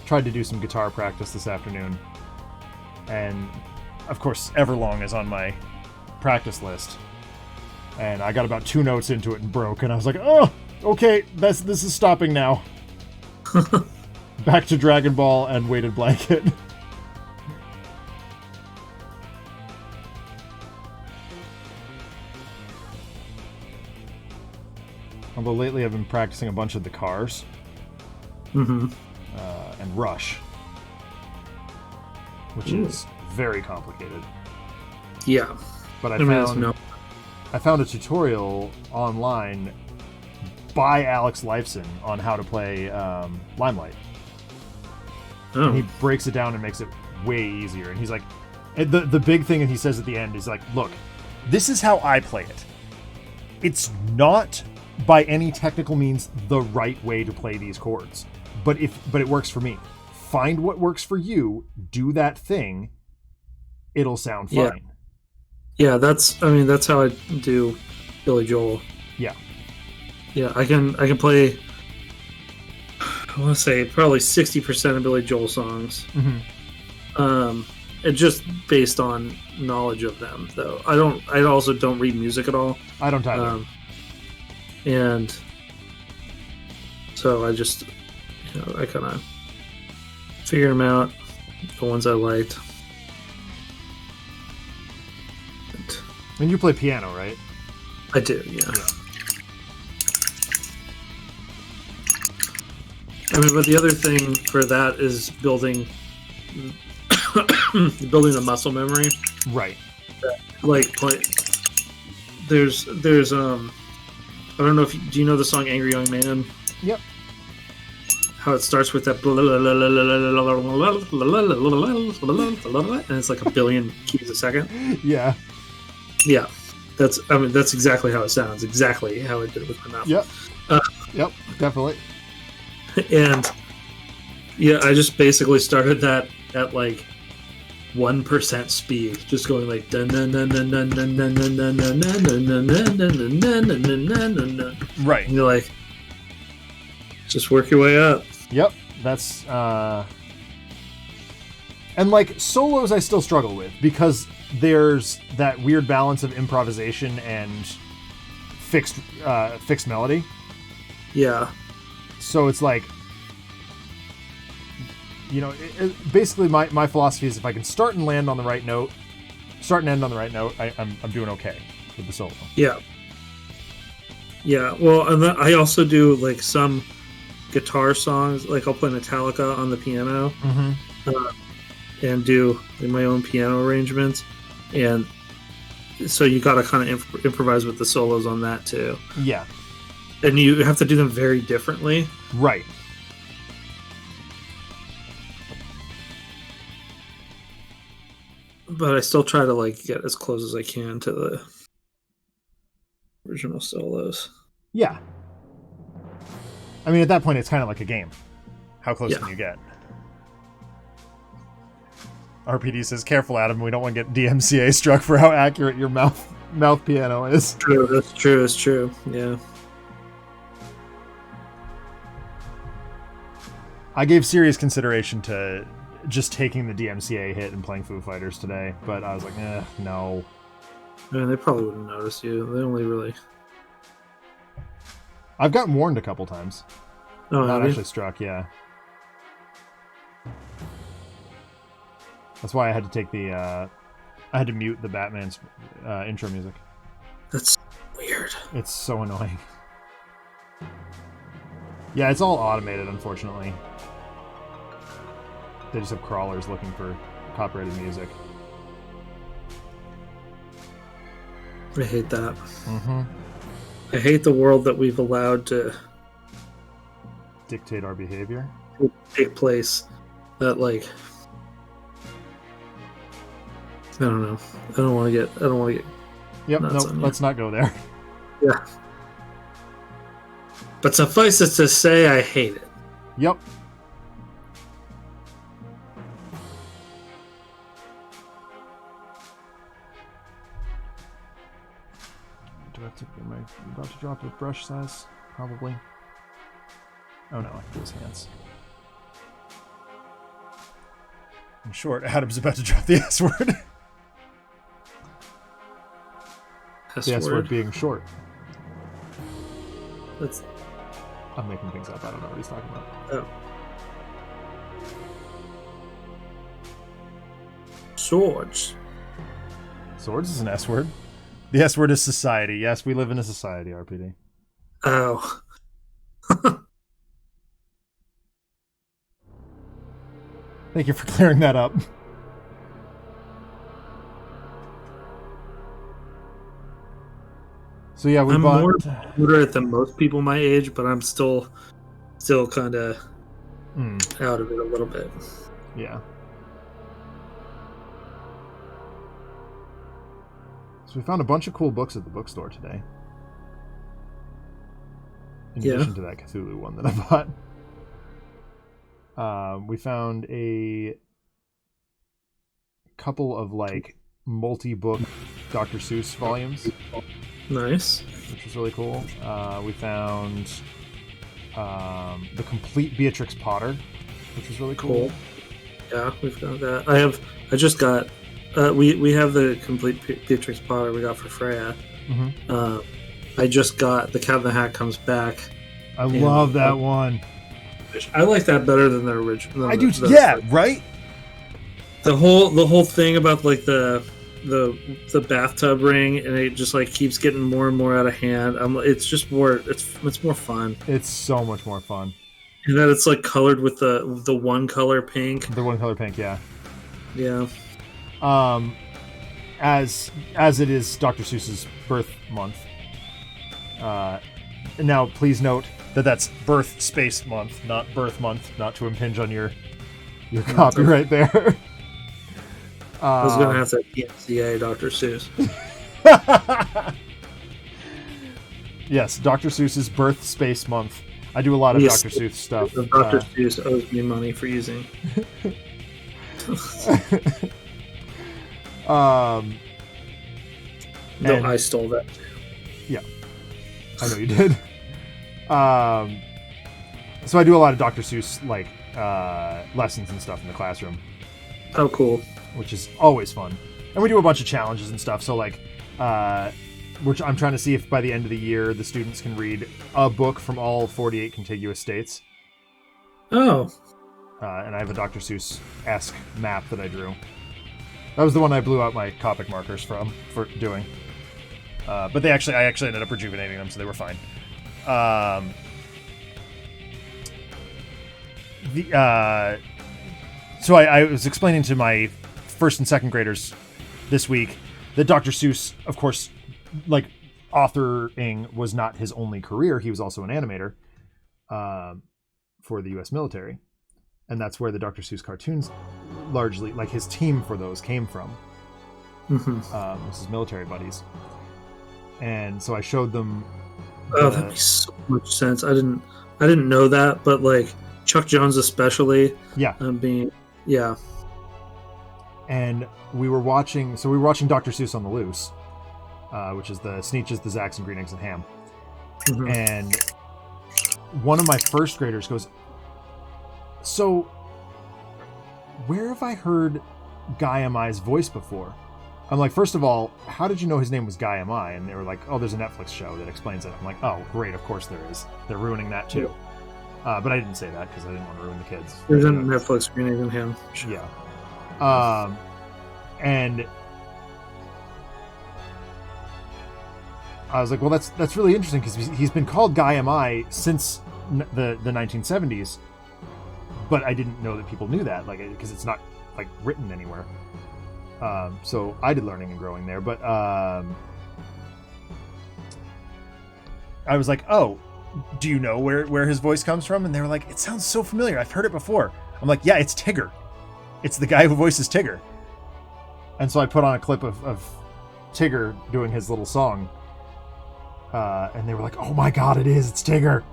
tried to do some guitar practice this afternoon, and of course Everlong is on my practice list, and I got about 2 notes into it and broke, and I was like, oh, okay, this is stopping now. Back to Dragon Ball and Weighted Blanket. Although lately I've been practicing a bunch of the Cars. And Rush. Which is very complicated. Yeah. But I found a tutorial online by Alex Lifeson on how to play Limelight. Oh. And he breaks it down and makes it way easier. And he's like, the big thing that he says at the end is like, look, this is how I play it. It's not by any technical means the right way to play these chords, but it works for me. Find what works for you, do that thing, it'll sound fine. Yeah, that's how I do Billy Joel. Yeah. Yeah, I can play, I want to say probably 60% of Billy Joel songs. It's just based on knowledge of them, though. I also don't read music at all. I don't either. And so I just, I kind of figure them out, the ones I liked. And you play piano, right? I do, yeah. I mean, but the other thing for that is building the muscle memory. Right. Like, there's I don't know do you know the song Angry Young Man? Yep. How it starts with that and it's like a billion keys a second. Yeah. Yeah. That's exactly how it sounds. Exactly how I did it with my mouth. Yep. Yep, definitely. And yeah, I just basically started that at like 1% speed, just going like right. And you're like, just work your way up. Yep, that's and like solos I still struggle with because there's that weird balance of improvisation and fixed melody. Yeah. So it's like, basically my philosophy is if I can start and end on the right note, I'm doing okay with the solo. Yeah. Yeah. Well, and then I also do like some guitar songs. Like I'll play Metallica on the piano, and do my own piano arrangements, and so you got to kind of improvise with the solos on that too. Yeah. And you have to do them very differently. Right. But I still try to like get as close as I can to the original solos. Yeah. I mean, at that point, it's kind of like a game. How close can you get? RPD says, "Careful, Adam. We don't want to get DMCA struck for how accurate your mouth piano is." True. That's true. It's true. Yeah. I gave serious consideration to just taking the DMCA hit and playing Foo Fighters today, but I was like, no. I mean, they probably wouldn't notice you. They only really... I've gotten warned a couple times. Oh, Not actually struck, yeah. That's why I had to take the... I had to mute the Batman's intro music. That's weird. It's so annoying. Yeah, it's all automated, unfortunately. They just have crawlers looking for copyrighted music. I hate that. I hate the world that we've allowed to dictate our behavior. Take place. That like, I don't know. I don't want to get. Yep. No, let's not go there. Yeah. But suffice it to say, I hate it. Yep. Am I about to drop a brush size? Probably. Oh no, I can do his hands. In short, Adam's about to drop the S word. The S word being short. I'm making things up. I don't know what he's talking about. Oh. Swords. Swords is an S word. The S word is society. Yes, we live in a society, RPD. Oh. Thank you for clearing that up. So yeah, I'm more moderate than most people my age, but I'm still kind of out of it a little bit. Yeah. So we found a bunch of cool books at the bookstore today. In addition to that Cthulhu one that I bought. We found a couple of like multi-book Dr. Seuss volumes. Nice. Which was really cool. We found the complete Beatrix Potter, which was really cool. Yeah, we've got that. I just got we have the complete Beatrix Potter we got for Freya. Mm-hmm. I just got The Cat in the Hat Comes Back. I love that one. I like that better than the original. I do. Yeah, right. The whole thing about like the bathtub ring, and it just like keeps getting more and more out of hand. It's just more. It's more fun. It's so much more fun. And then it's like colored with the one color pink. The one color pink, yeah. Yeah. As it is Dr. Seuss's birth month. Now, please note that that's birth space month, not birth month, not to impinge on your copyright there. I was going to have to PMCA Dr. Seuss. Yes, Dr. Seuss's birth space month. I do a lot of Dr. Seuss stuff. Dr. Seuss owes me money for using. No, I stole that. Yeah, I know you did. So I do a lot of Dr. Seuss like lessons and stuff in the classroom. Oh, cool. Which is always fun. And we do a bunch of challenges and stuff. So like, I'm trying to see if by the end of the year the students can read a book from all 48 contiguous states. Oh. And I have a Dr. Seuss-esque map that I drew. That was the one I blew out my Copic markers for doing. But I actually ended up rejuvenating them, so they were fine. So I was explaining to my first and second graders this week that Dr. Seuss, of course, like authoring was not his only career. He was also an animator for the U.S. military. And that's where the Dr. Seuss cartoons largely, like his team for those came from. Mm-hmm. Was his military buddies. And so I showed them. Oh, that makes so much sense. I didn't know that, but like Chuck Jones especially. Yeah. Yeah. And we were watching Dr. Seuss on the Loose, which is the Sneetches, the Zacks, and Green Eggs and Ham. Mm-hmm. And one of my first graders goes, "So, where have I heard Guy M.I.'s voice before?" I'm like, first of all, how did you know his name was Guy M.I.? And they were like, oh, there's a Netflix show that explains it. I'm like, oh, great, of course there is. They're ruining that too. But I didn't say that because I didn't want to ruin the kids. There's a Netflix Green Eggs and Ham. Yeah. And I was like, well, that's really interesting because he's been called Guy M.I. since the 1970s. But I didn't know that people knew that, like, because it's not like written anywhere. So I did learning and growing there, but I was like, oh, do you know where his voice comes from? And they were like, it sounds so familiar. I've heard it before. I'm like, yeah, it's Tigger. It's the guy who voices Tigger. And so I put on a clip of Tigger doing his little song. And they were like, oh my God, it's Tigger.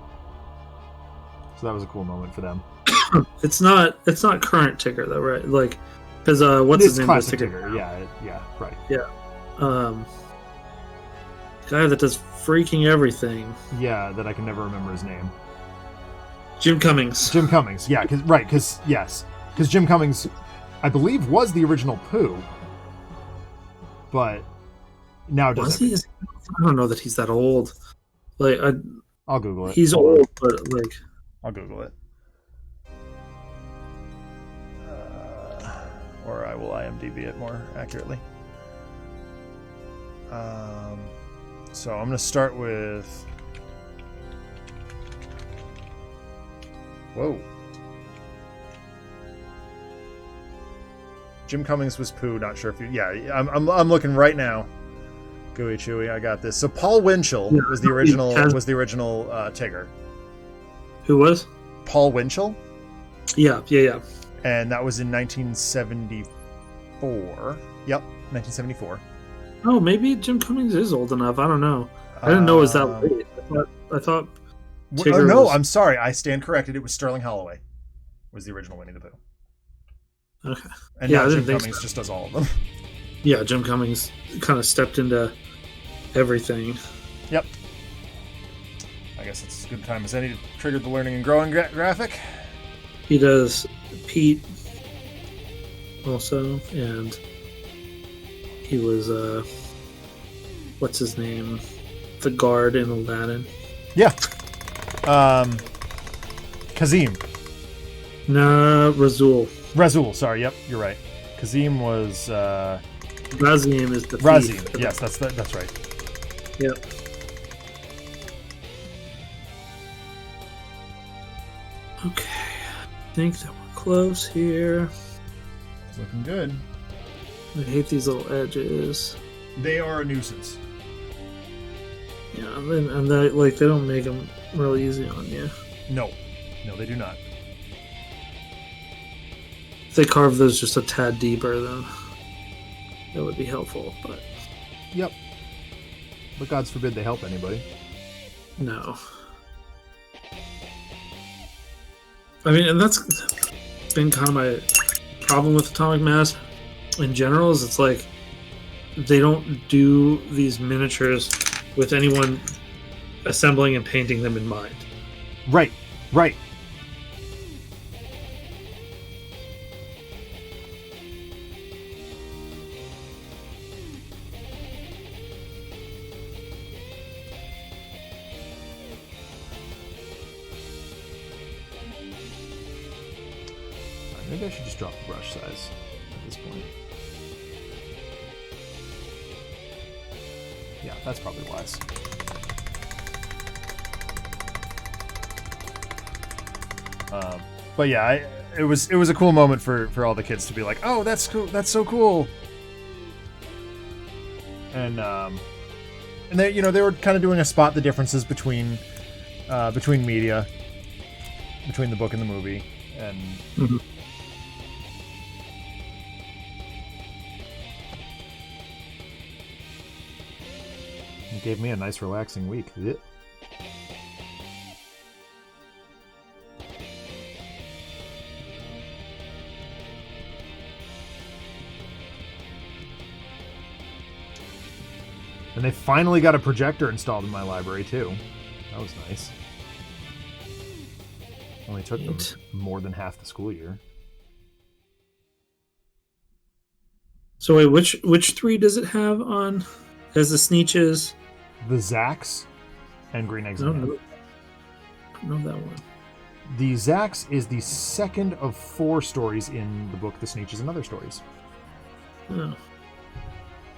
So that was a cool moment for them. It's not current Tigger though, right? Like, because what's his name? Tigger. Yeah, right. Yeah. Guy that does freaking everything. Yeah, that I can never remember his name. Jim Cummings. Yeah, because Jim Cummings I believe was the original Pooh, but now Was he? I don't know that he's that old. Like, I'll Google it. He's Hold old, on. but like, I'll Google it. Or I will IMDb it more accurately. So I'm going to start with... Whoa. Jim Cummings was Pooh. Not sure if you... Yeah, I'm looking right now. Gooey Chewy, I got this. So Paul Winchell was the original Tigger. Who was? Paul Winchell? Yeah. And that was in 1974. Yep, 1974. Oh, maybe Jim Cummings is old enough. I don't know. I didn't know it was that late. I thought Tigger no, was... I'm sorry. I stand corrected. It was Sterling Holloway was the original Winnie the Pooh. Okay. And now Jim Cummings just does all of them. Yeah, Jim Cummings kind of stepped into everything. Yep. I guess it's as good a time as any to trigger the learning and growing graphic. He does Pete also, and he was what's his name? The guard in Aladdin. Yeah. Kazim. Nah, Razul, sorry, yep, you're right. Kazim was Razim is the Razim. thief. Yes, that's right. Yep. Okay. I think that we're close here. It's looking good. I hate these little edges. They are a nuisance. Yeah, and they don't make them real easy on you. No, they do not. If they carve those just a tad deeper, then that would be helpful. But yep. But God's forbid they help anybody. no. I mean, and that's been kind of my problem with Atomic Mass in general, is it's like they don't do these miniatures with anyone assembling and painting them in mind. Right. Maybe I should just drop the brush size at this point. Yeah, that's probably wise. But yeah, it was a cool moment for all the kids to be like, oh, that's cool, that's so cool. And they they were kind of doing a spot the differences between media, between the book and the movie, and. Mm-hmm. It gave me a nice relaxing week. And they finally got a projector installed in my library too. That was nice. Only took them more than half the school year. So wait, which three does it have on? Has the Sneetches? The Zax and Green Eggs. I don't know that one. The Zax is the second of 4 stories in the book The Sneetches and Other Stories. Oh.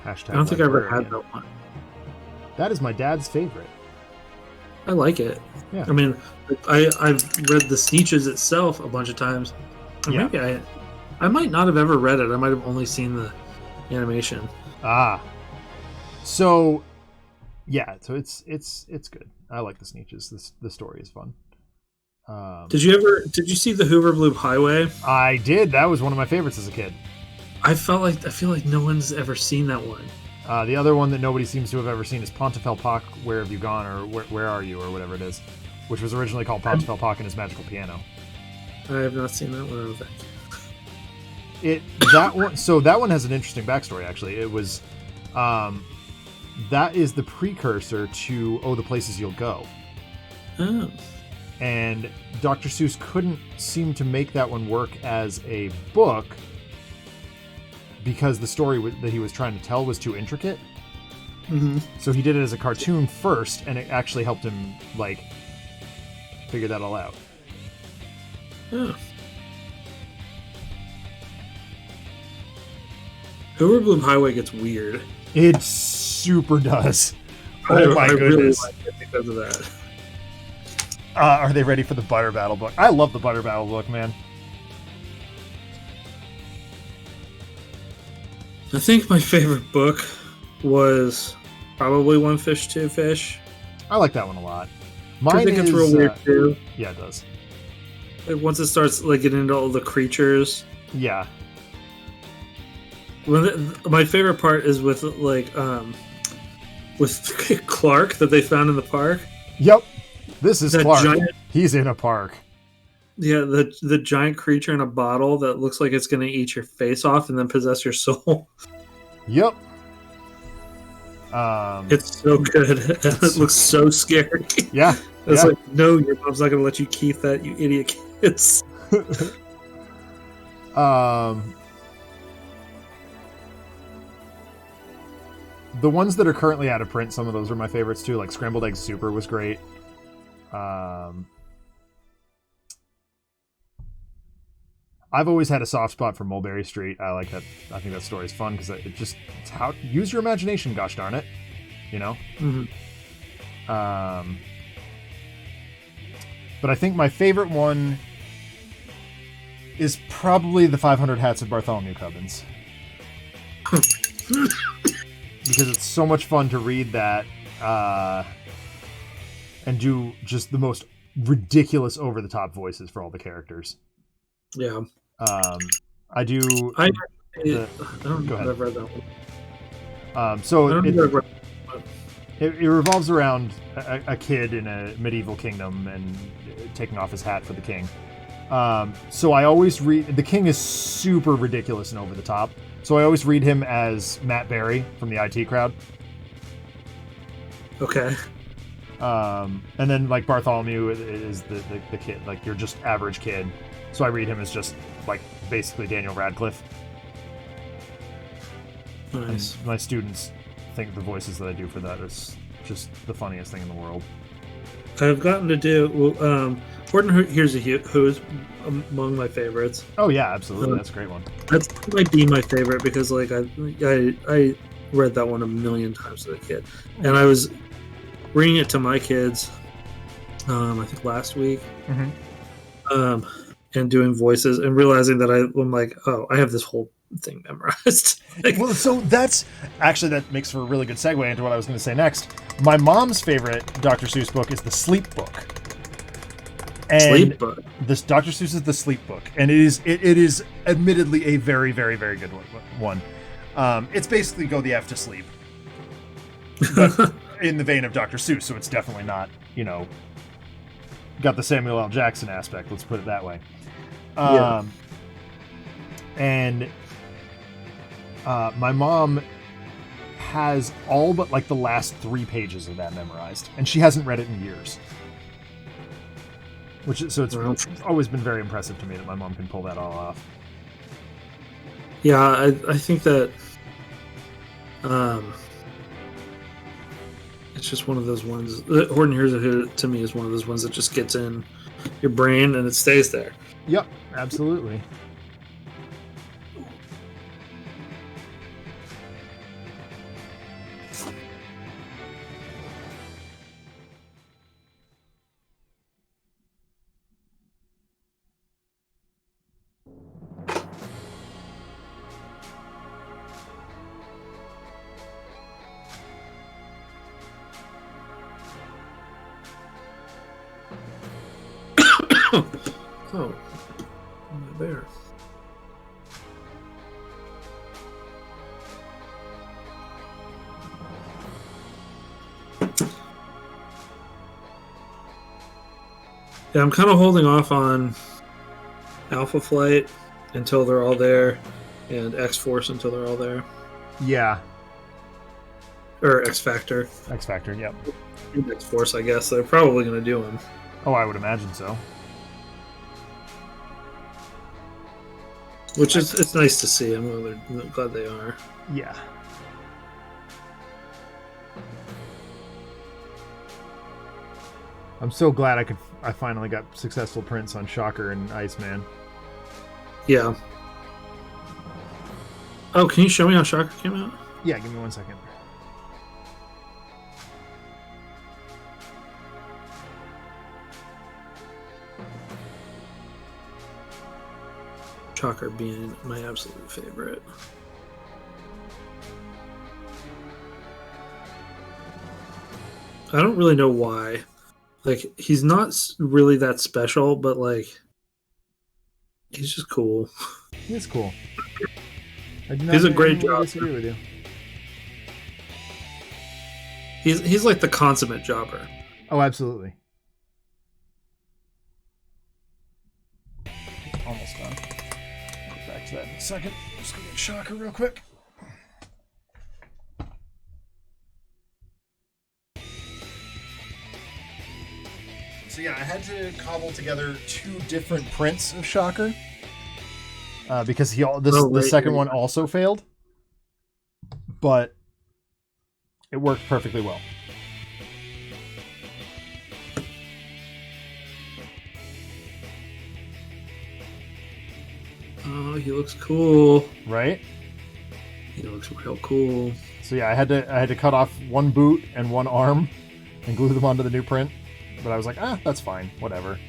Hashtag I don't think I ever librarian. had that one. That is my dad's favorite. I like it. Yeah. I mean, I've read the Sneetches itself a bunch of times. Or Yeah. maybe I might not have ever read it. I might have only seen the animation. Ah. So yeah, so it's good. I like the Sneetches. The story is fun. Did you see the Hoover Blue Highway? I did. That was one of my favorites as a kid. I feel like no one's ever seen that one. The other one that nobody seems to have ever seen is Pontefelpak, Where Have You Gone, or Where Are You, or whatever it is, which was originally called Pontefelpak and His Magical Piano. I have not seen that one, I don't think. That one has an interesting backstory, actually. It was, that is the precursor to Oh, the Places You'll Go. Oh. And Dr. Seuss couldn't seem to make that one work as a book because the story that he was trying to tell was too intricate. Mm-hmm. So he did it as a cartoon first, and it actually helped him like figure that all out. Yeah. Hoover Bloom Highway gets weird. It super does. Oh my goodness! Really like it because of that. Are they ready for the Butter Battle book? I love the Butter Battle book, man. I think my favorite book was probably One Fish, Two Fish. I like that one a lot. I think it's real weird too. Yeah, it does. Like once it starts like getting into all the creatures. Yeah. My favorite part is with like with Clark that they found in the park. Yep. This is that Clark. Giant, he's in a park. Yeah, the giant creature in a bottle that looks like it's going to eat your face off and then possess your soul. Yep. It's so good. It looks so scary. Yeah. It's like, no, your mom's not going to let you keep that, you idiot kids. The ones that are currently out of print, some of those are my favorites too. Like Scrambled Egg Super was great. I've always had a soft spot for Mulberry Street. I like that. I think that story is fun because it's how use your imagination. Gosh darn it, you know. Mm-hmm. But I think my favorite one is probably the 500 Hats of Bartholomew Cubbins. Because it's so much fun to read that and do just the most ridiculous over-the-top voices for all the characters. Yeah. I do... I don't go know if ahead. I've read that one. So It it revolves around a kid in a medieval kingdom and taking off his hat for the king. So I always read... The king is super ridiculous and over the top. So I always read him as Matt Berry from the IT Crowd. Okay. And then like Bartholomew is the kid, like you're just average kid. So I read him as just like basically Daniel Radcliffe. Nice. And my students think the voices that I do for that is just the funniest thing in the world. I've gotten to do Horton Hears a Who is among my favorites. Oh yeah, absolutely. That's a great one. That might be my favorite because like I read that one a million times as a kid, and I was reading it to my kids. I think last week. Mm-hmm. And doing voices and realizing that I'm like, oh, I have this whole thing memorized. Well, so that makes for a really good segue into what I was going to say next. My mom's favorite Dr. Seuss book is the Sleep Book. And Sleep Book. This Dr. Seuss is the Sleep Book, and it is admittedly a very, very, very good one. It's basically go the F to sleep, but in the vein of Dr. Seuss, so it's definitely not, got the Samuel L. Jackson aspect. Let's put it that way. Yeah. And my mom has all but like the last 3 pages of that memorized, and she hasn't read it in years. It's always been very impressive to me that my mom can pull that all off. Yeah, I think that it's just one of those ones. Horton Hears a Who to me is one of those ones that just gets in your brain and it stays there. Yep, absolutely. Oh, my bear. Yeah, I'm kind of holding off on Alpha Flight until they're all there, and X-Force until they're all there. Yeah. Or X-Factor. X-Factor, yep. X-Force, I guess. They're probably going to do them. Oh, I would imagine so. Which is it's nice to see. I'm glad they are. Yeah. I'm so glad I finally got successful prints on Shocker and Iceman. Yeah. Oh, can you show me how Shocker came out? Yeah, give me 1 second. Shocker being my absolute favorite. I don't really know why. Like, he's not really that special, but, like, he's just cool. He is cool. He's a great job. I disagree with you. He's like the consummate jobber. Oh, absolutely. Almost done. I'll get back to that in a second. Just gonna get Shocker real quick. So yeah, I had to cobble together 2 different prints of Shocker because the second one also failed, but it worked perfectly well. Oh, he looks cool. Right? He looks real cool. So yeah, I had to cut off 1 boot and 1 arm and glue them onto the new print. But I was like, that's fine, whatever.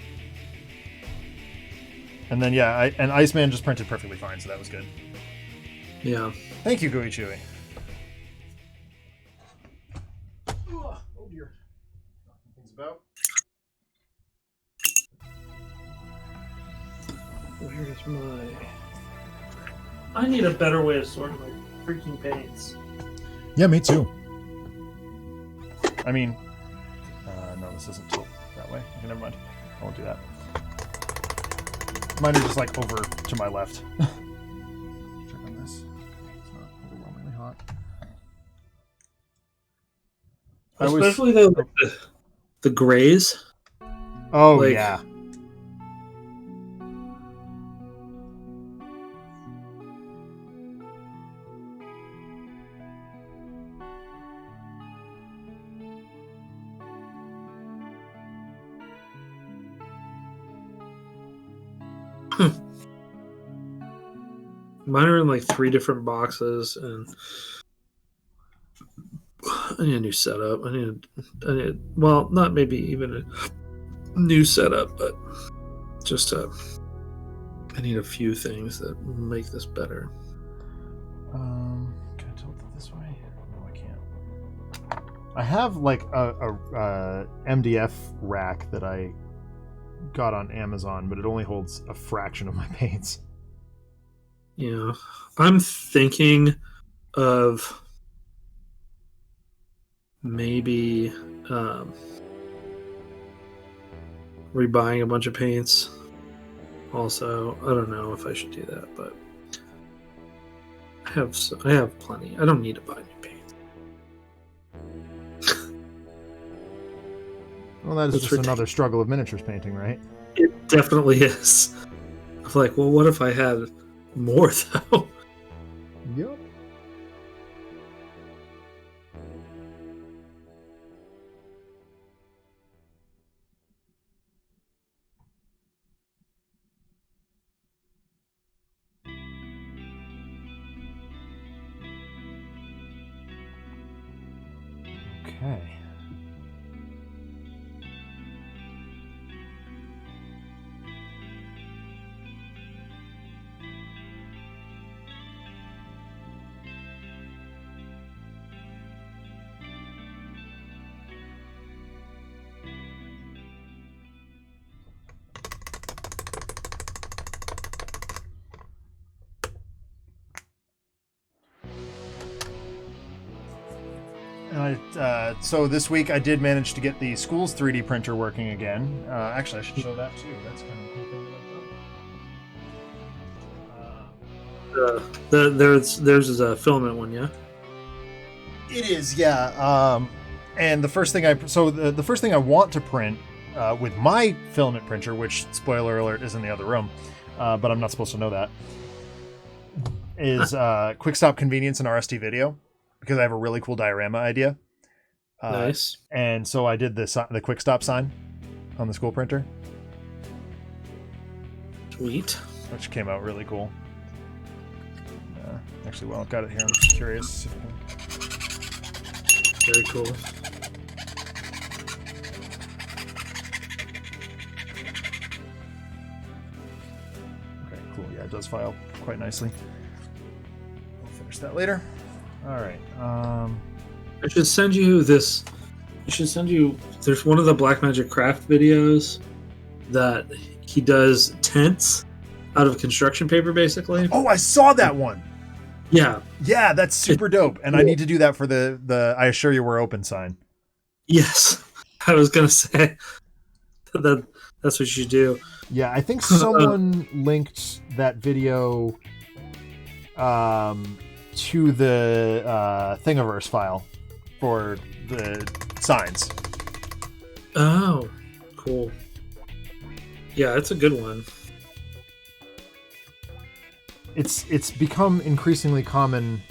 And then yeah, and Iceman just printed perfectly fine, so that was good. Yeah. Thank you, Gooey Chewy. Oh dear. Things about. Where's my... I need a better way of sorting my freaking paints. Yeah, me too. I mean, no, this isn't tilt that way. Okay, never mind. I won't do that. Mine are just like over to my left. Check on this. It's not overwhelmingly hot. Especially the grays. Oh, like, yeah. Mine are in like 3 different boxes, and I need a new setup. I need well, not maybe even a new setup, but just I need a few things that make this better. Can I tilt it this way? No, I can't. I have like a MDF rack that I got on Amazon, but it only holds a fraction of my paints. Yeah, I'm thinking of maybe rebuying a bunch of paints. Also, I don't know if I should do that, but I have plenty. I don't need to buy new paint. Well, that is just another struggle of miniatures painting, right? It definitely is. I'm like, well, what if I had more though? Yep. Okay. So this week I did manage to get the school's 3D printer working again. Actually, I should show that too. That's kind of a cool thing that I've done. There's is a filament one, yeah. It is, yeah. And the first thing the first thing I want to print with my filament printer, which spoiler alert is in the other room, but I'm not supposed to know that, is quick stop convenience in RST video, because I have a really cool diorama idea. Nice. And so I did the quick stop sign on the school printer, Sweet. which came out really cool. Actually, while I've got it here, I'm just curious. Very cool. Okay, cool. Yeah, it does file quite nicely. We'll finish that later. All right. I should send you this. I should send you. There's one of the Blackmagic Craft videos that he does tents out of construction paper, basically. Oh, I saw that one. Yeah. Yeah, that's super dope. And I need to do that for the I assure you we're open sign. Yes. I was gonna say that's what you do. Yeah, I think someone linked that video to the Thingiverse file for the signs. Oh, cool. Yeah, it's a good one. It's become increasingly common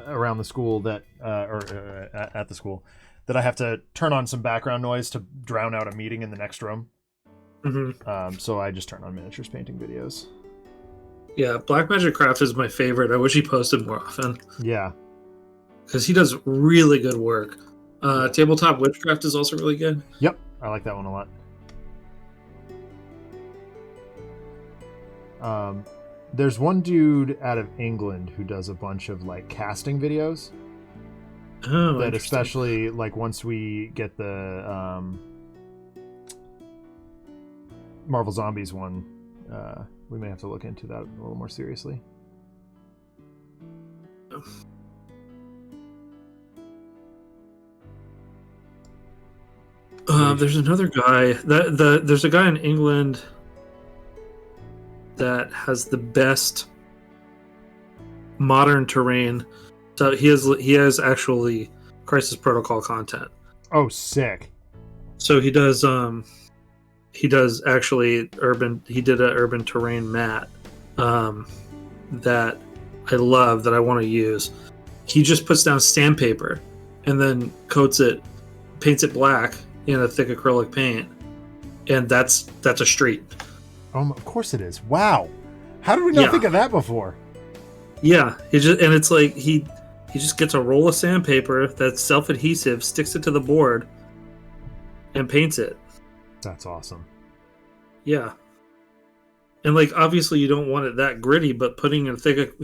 around the school that at the school that I have to turn on some background noise to drown out a meeting in the next room. Mm-hmm. So I just turn on miniatures painting videos. Yeah, Blackmagic Craft is my favorite. I wish he posted more often. Yeah, because he does really good work. Tabletop Witchcraft is also really good. Yep, I like that one a lot. There's one dude out of England who does a bunch of like casting videos. Oh, that especially like once we get the Marvel Zombies one, we may have to look into that a little more seriously. There's another guy there's a guy in England that has the best modern terrain. So he has actually Crisis Protocol content. Oh, sick! So he does actually urban. He did an urban terrain mat that I love, that I want to use. He just puts down sandpaper and then paints it black in a thick acrylic paint, and that's a street. Of course it is. Wow, how did we not think of that before? Yeah, it's like he just gets a roll of sandpaper that's self-adhesive, sticks it to the board, and paints it. That's awesome. Yeah, and like obviously you don't want it that gritty, but putting a thick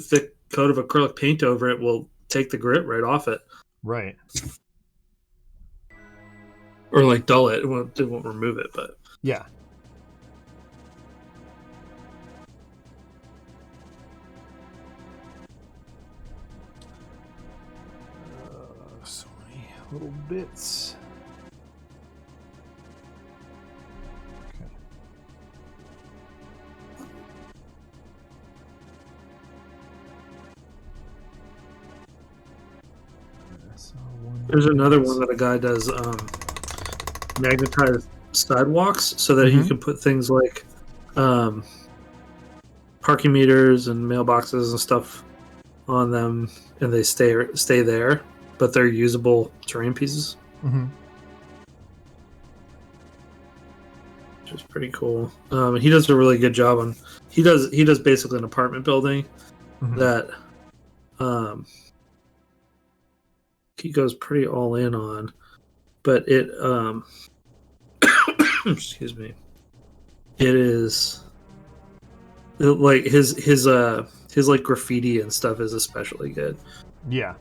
coat of acrylic paint over it will take the grit right off it. Right. Or like dull it. It won't remove it, but yeah. So many little bits. Okay. There's another one that a guy does magnetized sidewalks, so that you can put things like parking meters and mailboxes and stuff on them, and they stay there, but they're usable terrain pieces. Mm-hmm. Which is pretty cool. He does a really good job on. He does basically an apartment building that he goes pretty all in on, but it excuse me, it is like his like graffiti and stuff is especially good. Yeah,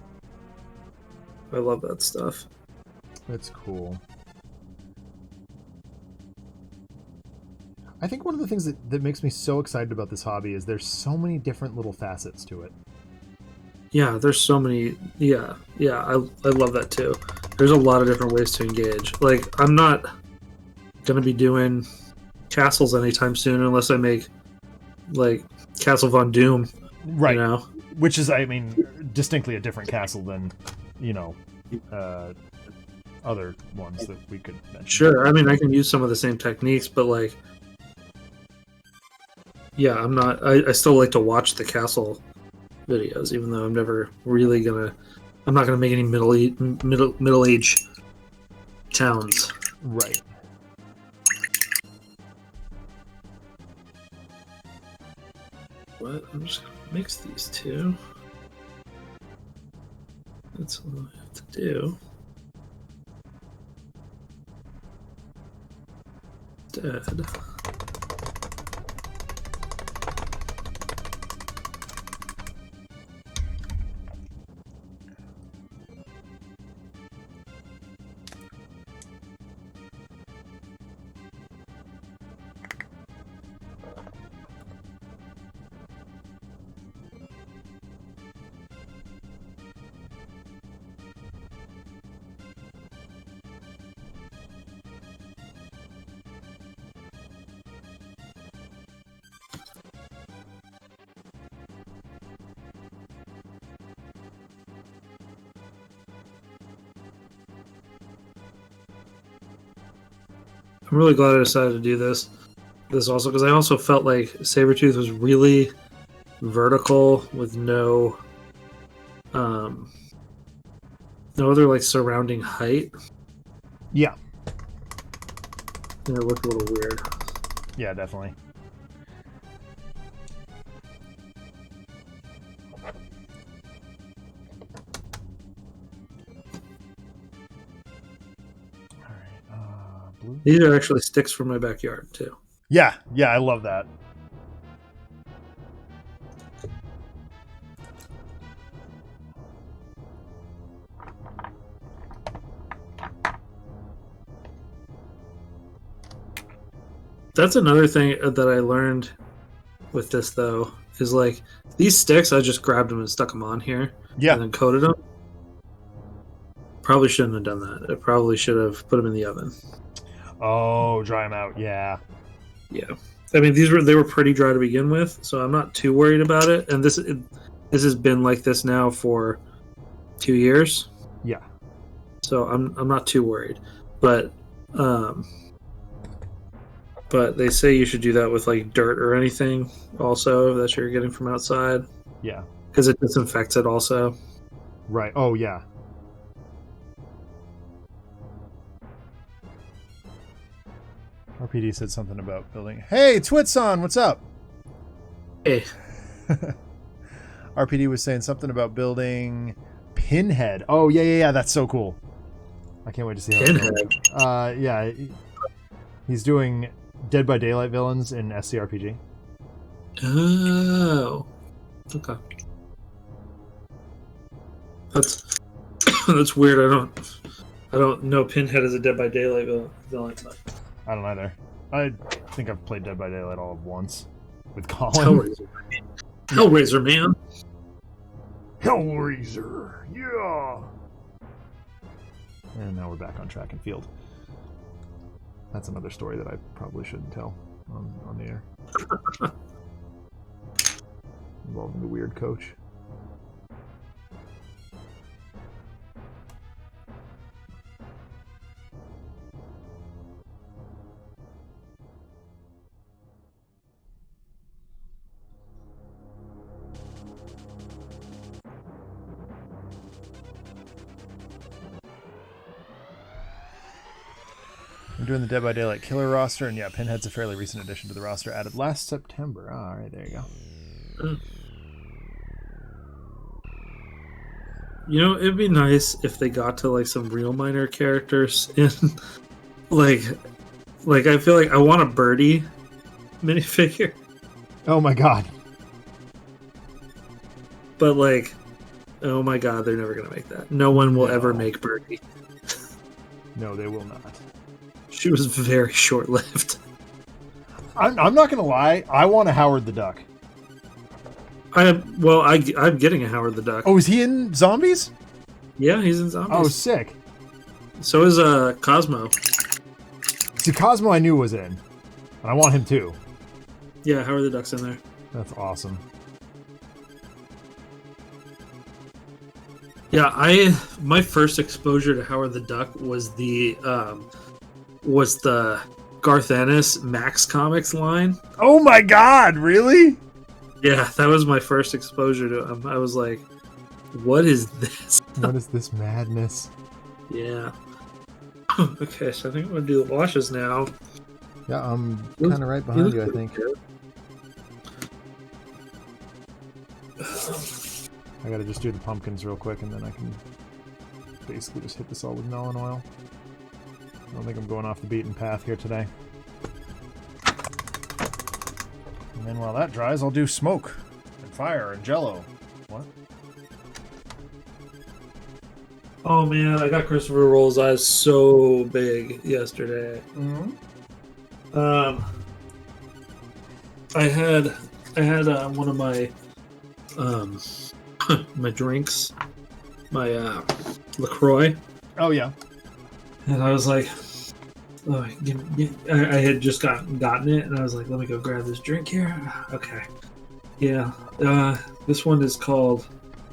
I love that stuff. That's cool. I think one of the things that makes me so excited about this hobby is there's so many different little facets to it. Yeah, there's so many. Yeah, I love that too. There's a lot of different ways to engage. Like, I'm not going to be doing castles anytime soon unless I make, like, Castle Von Doom. Right. You know? Which is, I mean, distinctly a different castle than, other ones that we could mention. Sure, I mean, I can use some of the same techniques, but, like, yeah, I'm not... I still like to watch the castle videos, even though I'm never really gonna. I'm not gonna make any middle age towns. Right. What? I'm just gonna mix these two. That's all I have to do. Instead. I'm really glad I decided to do this also, because I also felt like Sabretooth was really vertical with no other like surrounding height. Yeah. And it looked a little weird. Yeah, definitely. These are actually sticks from my backyard, too. Yeah, I love that. That's another thing that I learned with this, though, is like these sticks, I just grabbed them and stuck them on here. Yeah. And then coated them. Probably shouldn't have done that. I probably should have put them in the oven. Oh, dry them out. Yeah. Yeah. I mean, they were pretty dry to begin with, so I'm not too worried about it. And this has been like this now for 2 years. Yeah. So I'm not too worried. But they say you should do that with like dirt or anything also that you're getting from outside. Yeah. Because it disinfects it also. Right. Oh, yeah. RPD said something about building. Hey, Twitson, what's up? Hey. RPD was saying something about building Pinhead. Oh, yeah. That's so cool. I can't wait to see how Pinhead. Yeah. He's doing Dead by Daylight villains in SCRPG. Oh. Okay. That's weird. I don't know Pinhead as a Dead by Daylight villain. But... I don't either. I think I've played Dead by Daylight all of once with Colin. Hellraiser, man. Hellraiser, yeah. And now we're back on track and field. That's another story that I probably shouldn't tell on the air. Involving the weird coach. I'm doing the Dead by Daylight killer roster, and yeah, Pinhead's a fairly recent addition to the roster, added last September. Oh, all right, there you go. You know, it'd be nice if they got to like some real minor characters in like I feel like I want a Birdie minifigure. Oh my god. But like, oh my god, they're never gonna make that. No one will ever make Birdie. No, they will not. She was very short-lived. I'm not gonna lie. I want a Howard the Duck. I'm getting a Howard the Duck. Oh, is he in Zombies? Yeah, he's in Zombies. Oh, sick. So is Cosmo. See, Cosmo I knew was in, and I want him too. Yeah, Howard the Duck's in there. That's awesome. Yeah, my first exposure to Howard the Duck was the Garth Ennis Max Comics line. Oh my god, really? Yeah, that was my first exposure to him. I was like, what is this? What is this madness? Yeah. Okay, so I think I'm going to do the washes now. Yeah, I'm kind of right behind you, I think. I gotta just do the pumpkins real quick, and then I can basically just hit this all with melon oil. I don't think I'm going off the beaten path here today. And then while that dries, I'll do smoke and fire and jello. What? Oh man, I got Christopher Roll's eyes so big yesterday. Mm-hmm. I had one of my my drinks, my LaCroix. Oh yeah. And I was like, oh, I had just gotten it, and I was like, let me go grab this drink here. Okay. Yeah. This one is called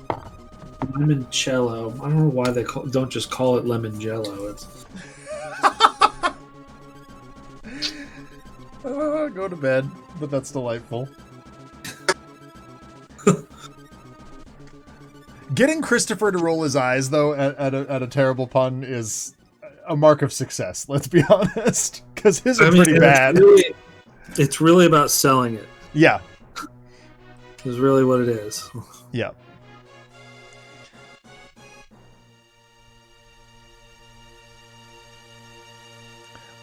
Limoncello. I don't know why they don't just call it Lemon Jello. It's go to bed, but that's delightful. Getting Christopher to roll his eyes, though, at a terrible pun is a mark of success, let's be honest. Because his are pretty bad. It's really about selling it. Yeah. Is really what it is. Yeah.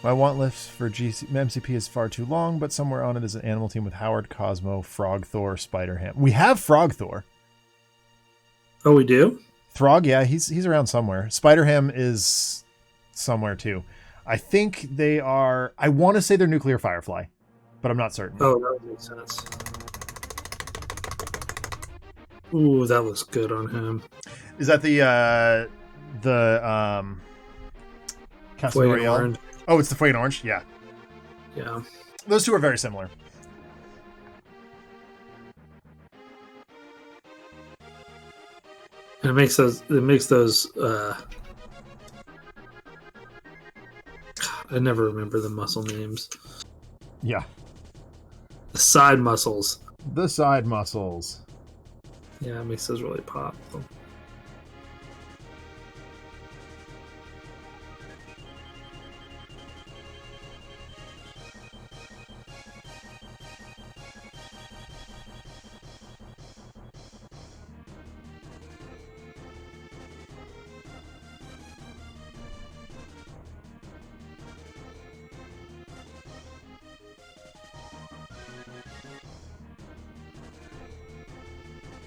My want list for MCP is far too long, but somewhere on it is an animal team with Howard, Cosmo, Frog Thor, Spider-Ham. We have Frog Thor. Oh, we do? Throg, yeah, he's around somewhere. Spider-Ham is somewhere too. I think they are... I want to say they're Nuclear Firefly, but I'm not certain. Oh, that would make sense. Ooh, that looks good on him. Is that the Castle Royale? Oh, it's the Flayed Orange? Yeah. Yeah. Those two are very similar. It makes those I never remember the muscle names. Yeah. The side muscles. The side muscles. Yeah, it makes those really pop.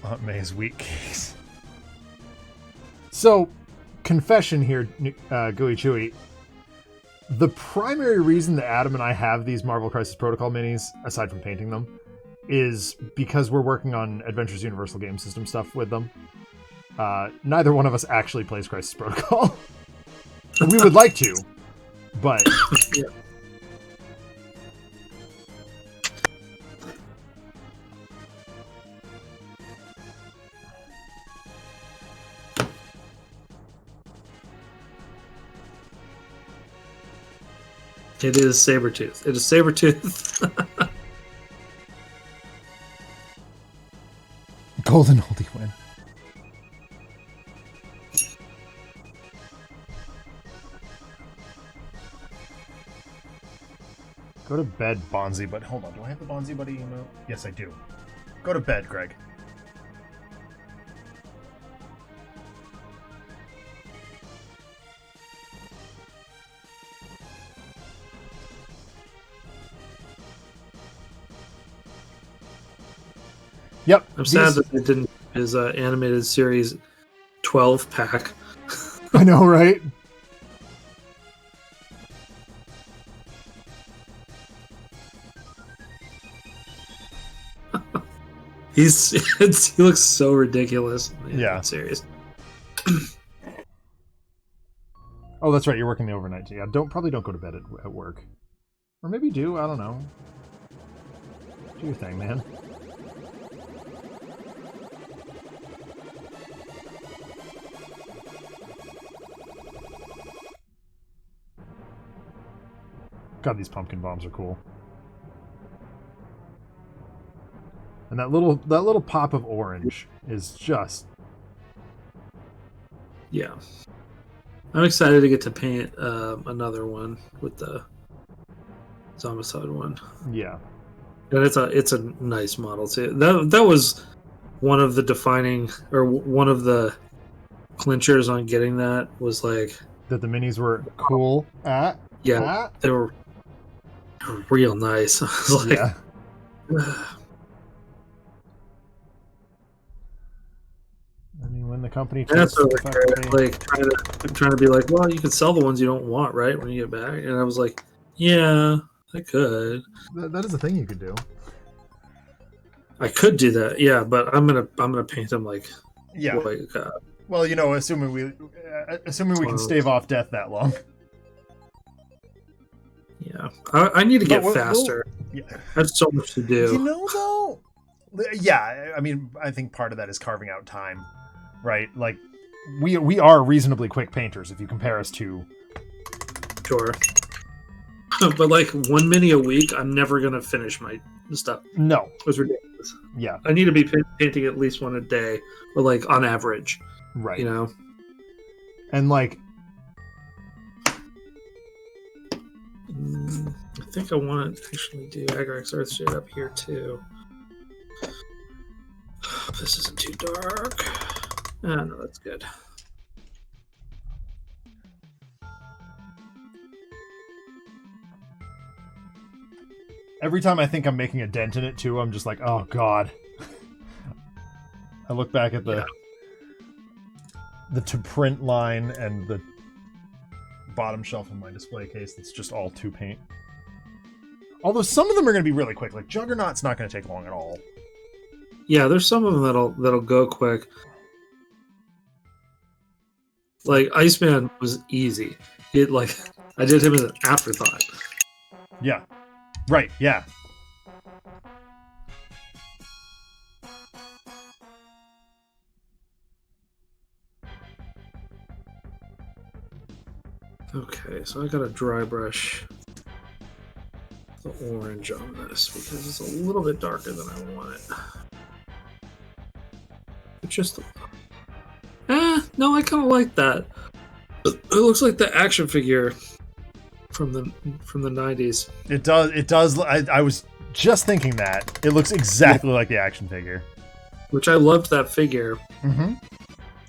Aunt May's wheat cakes. So, confession here, Gooey Chewy. The primary reason that Adam and I have these Marvel Crisis Protocol minis, aside from painting them, is because we're working on Adventures Universal Game System stuff with them. Neither one of us actually plays Crisis Protocol. We would like to, but... Yeah. It is Sabretooth. It is Sabretooth. Golden oldie win. Go to bed, Bonzi, but hold on. Do I have the Bonzi Buddy emote? Yes, I do. Go to bed, Greg. Yep. I'm sad that they didn't his animated series 12 pack. I know, right? He looks so ridiculous in yeah. that series. Oh, that's right. You're working the overnight. Yeah, probably don't go to bed at work, or maybe do. I don't know. Do your thing, man. God, these pumpkin bombs are cool. And that little pop of orange is just... Yeah. I'm excited to get to paint another one with the Zombicide one. Yeah. And it's a nice model too. That was one of the defining, or one of the clinchers on getting that, was like that the minis were cool. They were real nice. I was like, yeah. I mean, when the company that's like trying to be like, well, you can sell the ones you don't want, right, when you get back. And I was like, yeah, I could. That is a thing you could do. I could do that, yeah, but I'm gonna paint them like well, you know, assuming we can stave off death that long. Yeah, I need to get faster. Yeah. I have so much to do. You know, though, yeah, I mean, I think part of that is carving out time, right? Like, we are reasonably quick painters if you compare us to. Sure. But like 1 mini a week, I'm never gonna finish my stuff. No, it's ridiculous. Yeah, I need to be painting at least one a day, or like on average, right? You know, and like, I think I want to actually do Agrax Earthshade up here too. This isn't too dark. No, that's good. Every time I think I'm making a dent in it too, I'm just like, oh god. I look back at the to print line and the bottom shelf in my display case that's just all to paint. Although some of them are going to be really quick. Like Juggernaut's not going to take long at all. Yeah, there's some of them that'll go quick. Like Iceman was easy. I did him as an afterthought. Yeah. Right, yeah. Okay, so I got a dry brush the orange on this because it's a little bit darker than I want it. It's just... no, I kind of like that. It looks like the action figure from the 90s. It does. I was just thinking that. It looks exactly like the action figure. Which I loved that figure. Mm-hmm.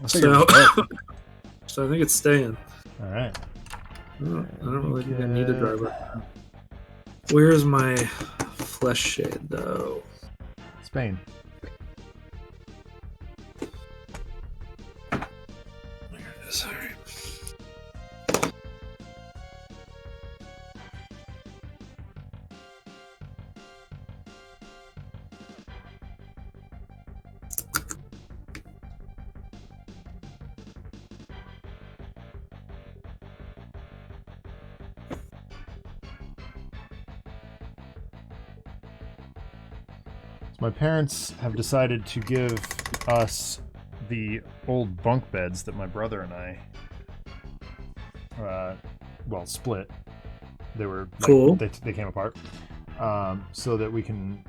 So I think it's staying. All right. I don't really think I need a driver. Where's my flesh shade, though? Spain. There it is. All right. My parents have decided to give us the old bunk beds that my brother and I, split. They were cool. They came apart, so that we can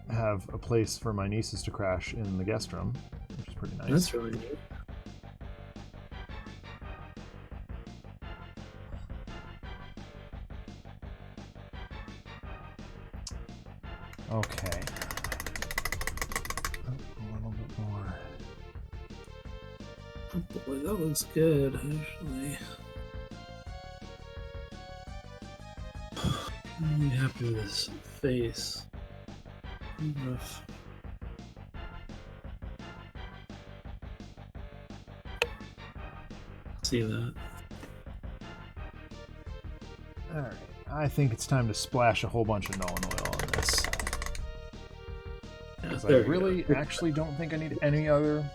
have a place for my nieces to crash in the guest room, which is pretty nice. That's really neat. Okay. A little bit more. Oh boy, that looks good, actually. I'm really happy with this face. Rough. See that? Alright, I think it's time to splash a whole bunch of Nolan oil on this. Because I really actually don't think I need any other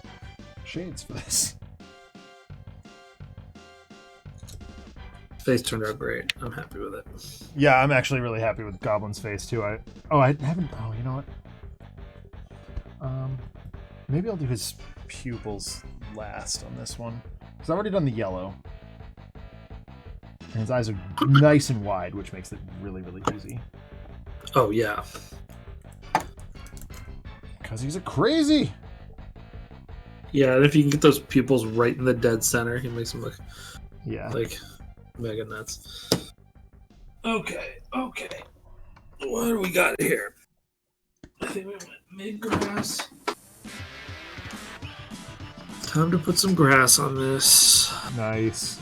shades for this. Face turned out great. I'm happy with it. Yeah, I'm actually really happy with Goblin's face too. I haven't. Oh, you know what? Maybe I'll do his pupils last on this one because I've already done the yellow. And his eyes are nice and wide, which makes it really, really easy. Oh yeah. Because he's a crazy. Yeah, and if you can get those pupils right in the dead center, he makes them look like mega nuts. Okay. What do we got here? I think we went mid-grass. Time to put some grass on this. Nice.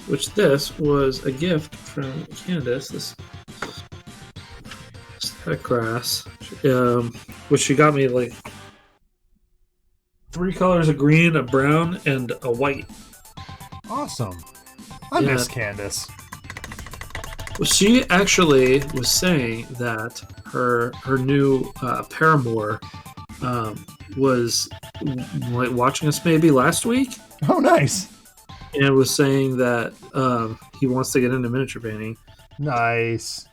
Which this was a gift from Candace. This static grass, which she got me like 3 colors: a green, a brown, and a white. Awesome. I miss Candace. Well, she actually was saying that her new paramour was watching us maybe last week. Oh, nice. And was saying that he wants to get into miniature painting. Nice.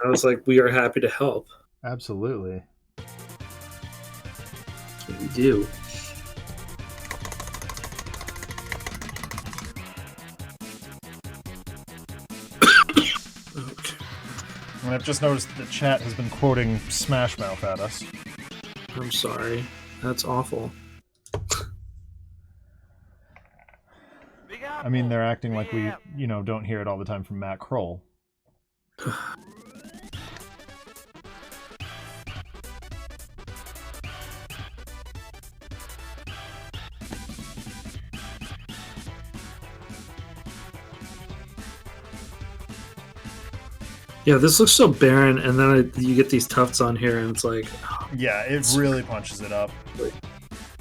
I was like, we are happy to help. Absolutely. That's what we do. And I've just noticed that chat has been quoting Smash Mouth at us. I'm sorry. That's awful. I mean, they're acting like we, don't hear it all the time from Matt Kroll. Yeah, this looks so barren, and then you get these tufts on here, and it's like... Yeah, it really punches it up.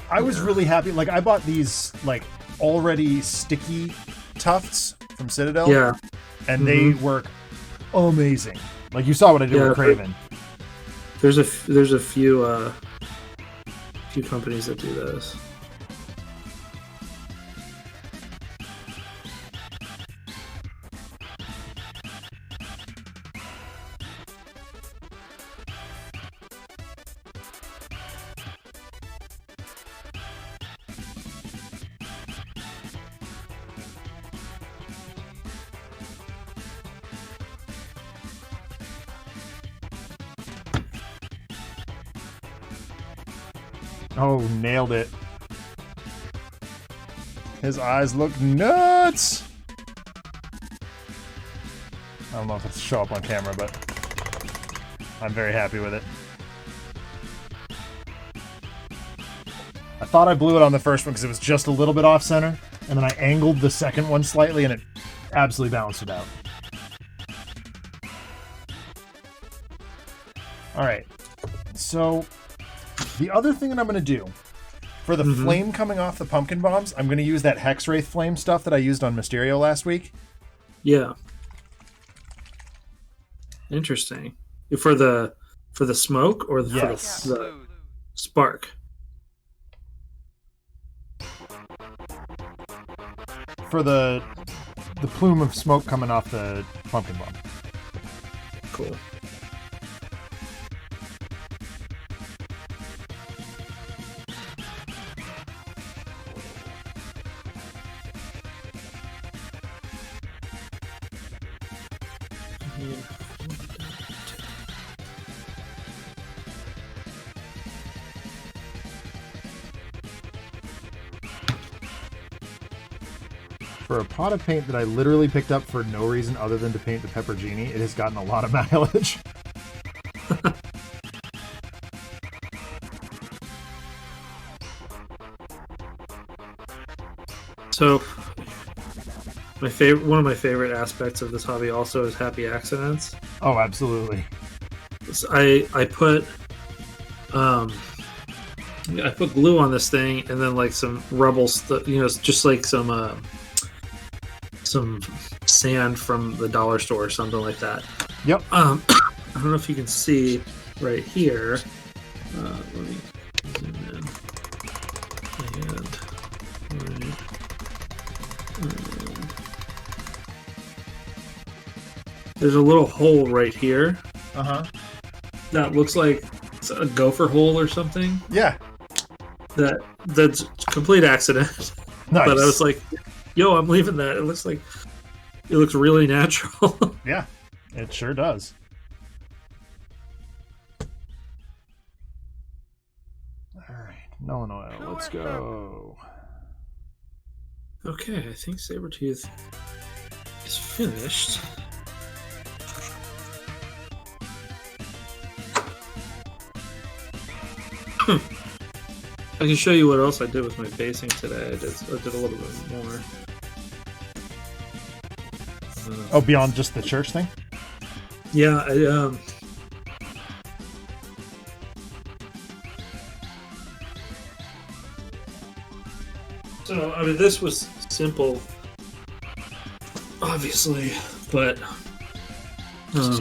I was really happy. Like, I bought these, like, already sticky tufts from Citadel. Yeah. And they work amazing. Like, you saw what I did with Craven. There's a few companies that do this. Oh, nailed it. His eyes look nuts! I don't know if it's show up on camera, but I'm very happy with it. I thought I blew it on the first one because it was just a little bit off-center, and then I angled the second one slightly, and it absolutely balanced it out. Alright, so... the other thing that I'm going to do, for the flame coming off the pumpkin bombs, I'm going to use that Hexwraith flame stuff that I used on Mysterio last week. Yeah. Interesting. For the smoke or for the spark? For the plume of smoke coming off the pumpkin bomb. Cool. For a pot of paint that I literally picked up for no reason other than to paint the Pepper Genie, it has gotten a lot of mileage. So, one of my favorite aspects of this hobby also is happy accidents. Oh, absolutely. So I put glue on this thing, and then like some rubble stuff, just like some sand from the dollar store or something like that. Yep. I don't know if you can see right here. Let me zoom in. There's a little hole right here. That looks like it's a gopher hole or something. Yeah. That's complete accident. Nice. But I was like, yo, I'm leaving that. It looks really natural. Yeah. It sure does. All right, Null and Oil, let's go. Okay, I think Sabretooth is finished. I can show you what else I did with my basing today. I did a little bit more. Oh, beyond just the church thing? Yeah, So, I mean, this was simple, obviously, but I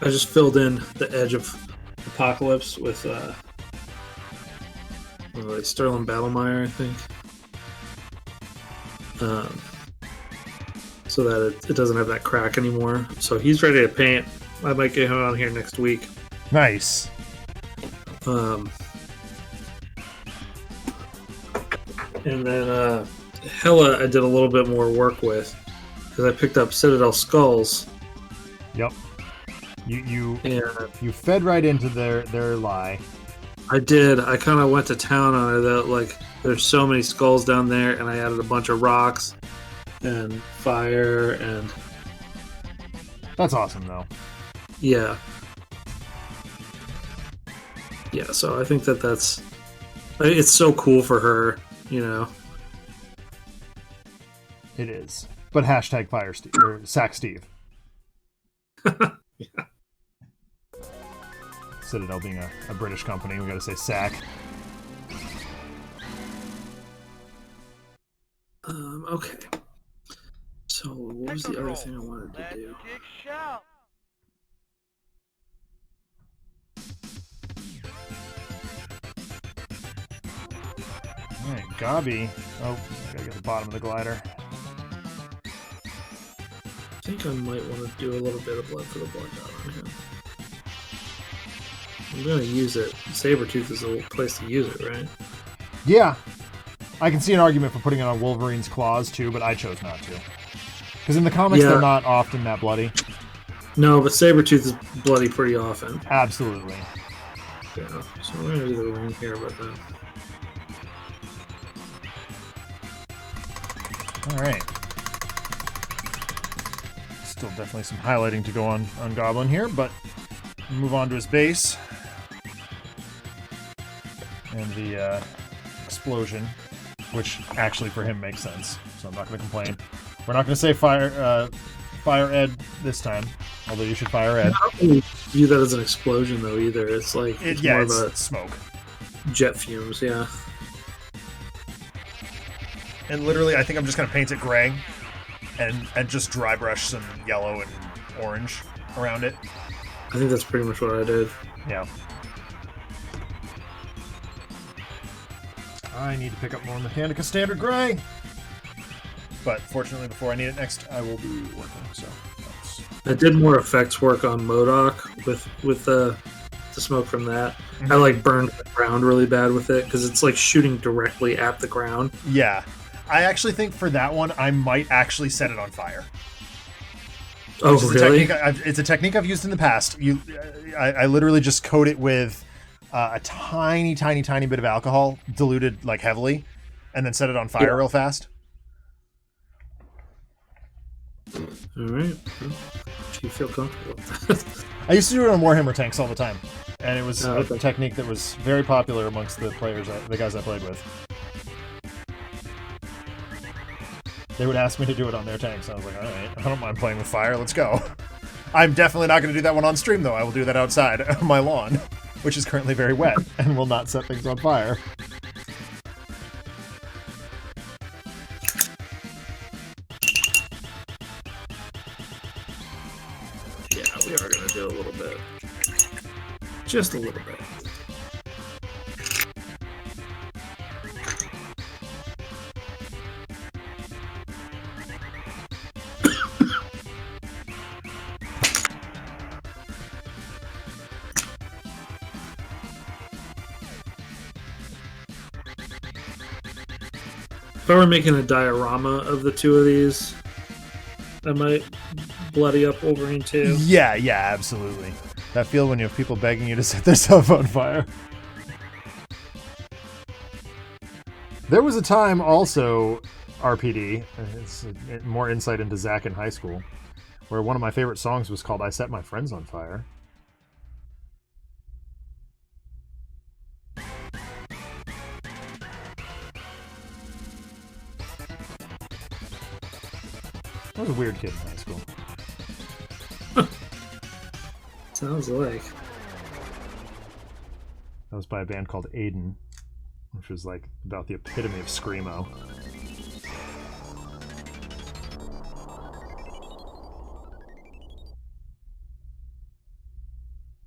just filled in the edge of Apocalypse with Sterling Battlemire, I think, so that it doesn't have that crack anymore. So he's ready to paint. I might get him on here next week. Nice. And then Hella I did a little bit more work with because I picked up Citadel Skulls. Yep. You fed right into their lie. I did. I kind of went to town on it. That like there's so many skulls down there, and I added a bunch of rocks and fire and. That's awesome, though. Yeah. Yeah. So I think that's it's so cool for her, you know. It is, but hashtag Fire Steve or Sack Steve. Yeah. Citadel being a British company, we got to say Sack. Okay. So what was the other thing I wanted to do? All right, Gobby. Oh, gotta get the bottom of the glider. I think I might want to do a little bit of blood for the blood dot on him. I'm gonna use it. Sabretooth is a place to use it, right? Yeah, I can see an argument for putting it on Wolverine's claws too, but I chose not to. Because in the comics, they're not often that bloody. No, but Sabretooth is bloody pretty often. Absolutely. Yeah, so we're gonna do the ring here, but then. All right. Still definitely some highlighting to go on Goblin here, but move on to his base. And the explosion, which actually for him makes sense, so I'm not going to complain. We're not going to say fire Ed this time, although you should fire Ed. I don't really view that as an explosion, though, either. It's like it's more of a smoke. Jet fumes, yeah. And literally, I think I'm just going to paint it gray and just dry brush some yellow and orange around it. I think that's pretty much what I did. Yeah. I need to pick up more Mechanica Standard Gray. But fortunately, before I need it next, I will be working. So that's... I did more effects work on MODOK with the smoke from that. Mm-hmm. I like burned the ground really bad with it because it's like shooting directly at the ground. Yeah. I actually think for that one, I might actually set it on fire. Oh, really? It's a technique I've used in the past. I literally just coat it with a tiny bit of alcohol, diluted like heavily, and then set it on fire real fast. All right. If you feel comfortable with that. I used to do it on Warhammer tanks all the time, and it was a technique that was very popular amongst the guys I played with. They would ask me to do it on their tanks. I was like, all right, I don't mind playing with fire. Let's go. I'm definitely not going to do that one on stream, though. I will do that outside on my lawn, which is currently very wet and will not set things on fire. Yeah, we are going to do a little bit. Just a little bit. If I were making a diorama of the two of these, I might bloody up Wolverine too. Yeah, absolutely. That feel when you have people begging you to set their stuff on fire. There was a time also, RPD, it's more insight into Zach in high school, where one of my favorite songs was called I Set My Friends on Fire. I was a weird kid in high school. Sounds like. That was by a band called Aiden, which was like about the epitome of screamo.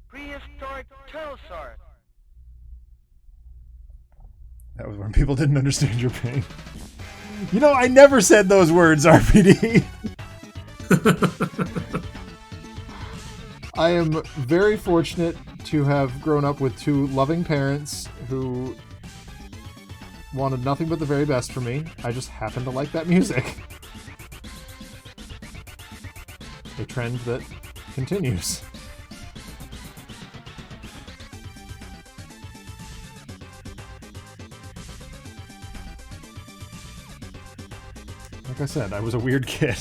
Prehistoric pterosaur. That was when people didn't understand your pain. You know, I never said those words, RPD. I am very fortunate to have grown up with two loving parents who wanted nothing but the very best for me. I just happen to like that music. A trend that continues. Like I said, I was a weird kid.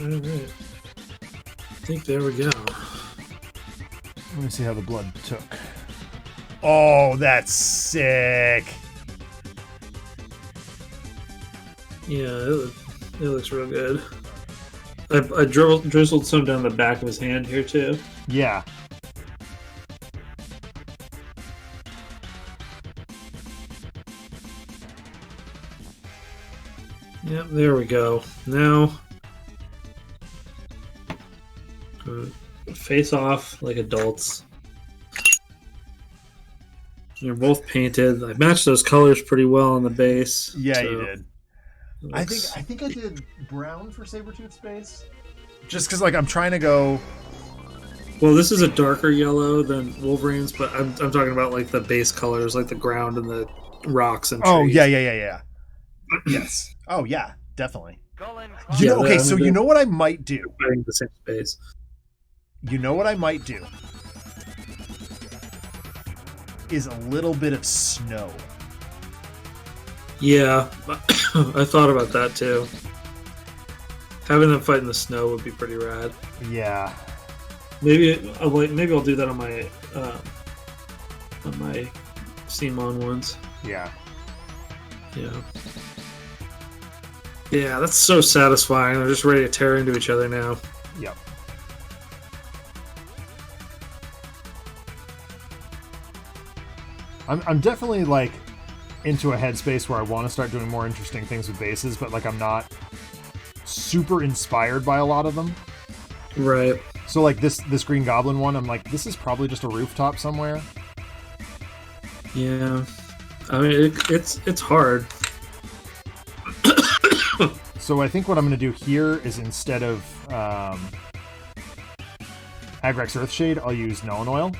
Alright. I think there we go. Let me see how the blood took. Oh, that's sick. Yeah, it looks real good. I drizzled some down the back of his hand here too. Yeah. Yep, there we go. Now, face off like adults. You're both painted. I matched those colors pretty well on the base. Yeah, so you did. I think I did brown for Sabretooth's base. Just because, like, I'm trying to go... Well, this is a darker yellow than Wolverine's, but I'm talking about, like, the base colors, like the ground and the rocks and trees. Oh, yeah. Yes. Oh, yeah, definitely. You Yeah, know, okay, so you know what I might do? Fighting the same space. You know what I might do? Is a little bit of snow. Yeah, I thought about that too. Having them fight in the snow would be pretty rad. Yeah. Maybe I'll do that on my Simon ones. Yeah. Yeah, that's so satisfying. They're just ready to tear into each other now. Yep. I'm definitely, like, into a headspace where I want to start doing more interesting things with bases, but, like, I'm not super inspired by a lot of them. Right. So, like, this Green Goblin one, I'm like, this is probably just a rooftop somewhere. Yeah. I mean, it's hard. So I think what I'm going to do here is instead of Agrax Earthshade, I'll use Null and Oil.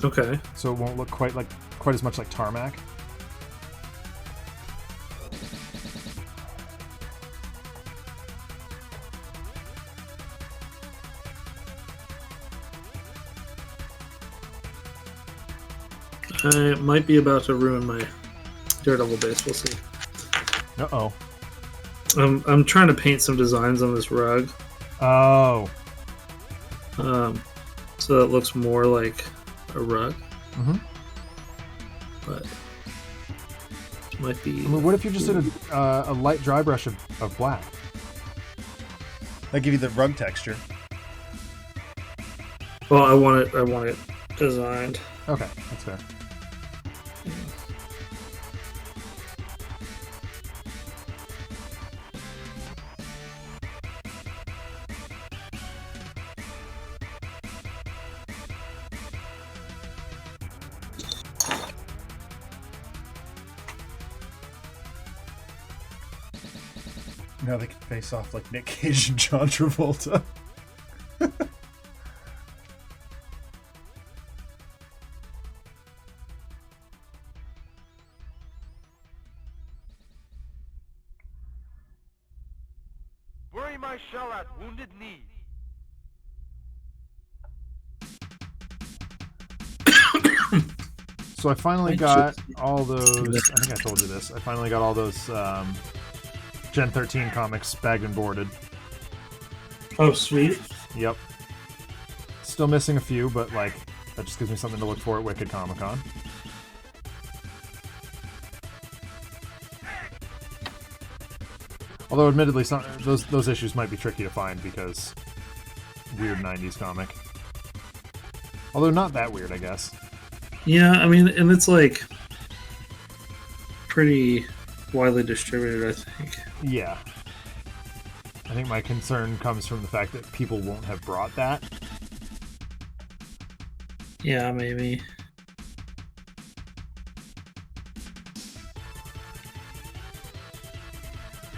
Okay. So it won't look quite as much like tarmac. I might be about to ruin my Daredevil base. We'll see. Uh-oh. I'm trying to paint some designs on this rug. Oh. So that it looks more like a rug. Mm-hmm. But it might be... I mean, what if you just did a light dry brush of black? That give you the rug texture. Well, I want it designed. Okay, that's fair. Now they can face off like Nick Cage and John Travolta. Bury my shell at Wounded Knee. So I finally got all those. I think I told you this. I finally got all those Gen 13 comics bagged and boarded. Oh, sweet. Yep. Still missing a few, but like that just gives me something to look for at Wicked Comic Con. Although, admittedly, some, those issues might be tricky to find because weird 90s comic. Although not that weird, I guess. Yeah, I mean, and it's like pretty widely distributed, I think. Yeah. I think my concern comes from the fact that people won't have brought that. Yeah, maybe.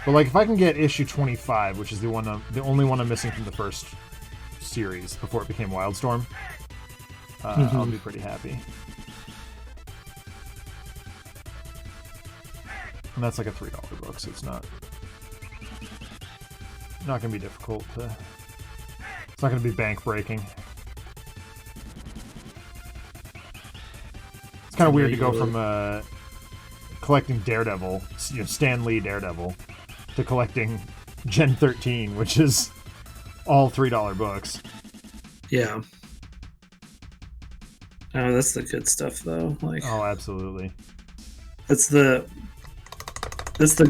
But like, if I can get issue 25, which is the only one I'm missing from the first series before it became Wildstorm, I'll be pretty happy. And that's like a $3 book, so it's not going to be difficult to... It's not going to be bank breaking. It's kind of weird to go from collecting Daredevil, Stan Lee Daredevil, to collecting Gen 13, which is all $3 books. Yeah. Oh, that's the good stuff, though. Like, oh, absolutely. That's the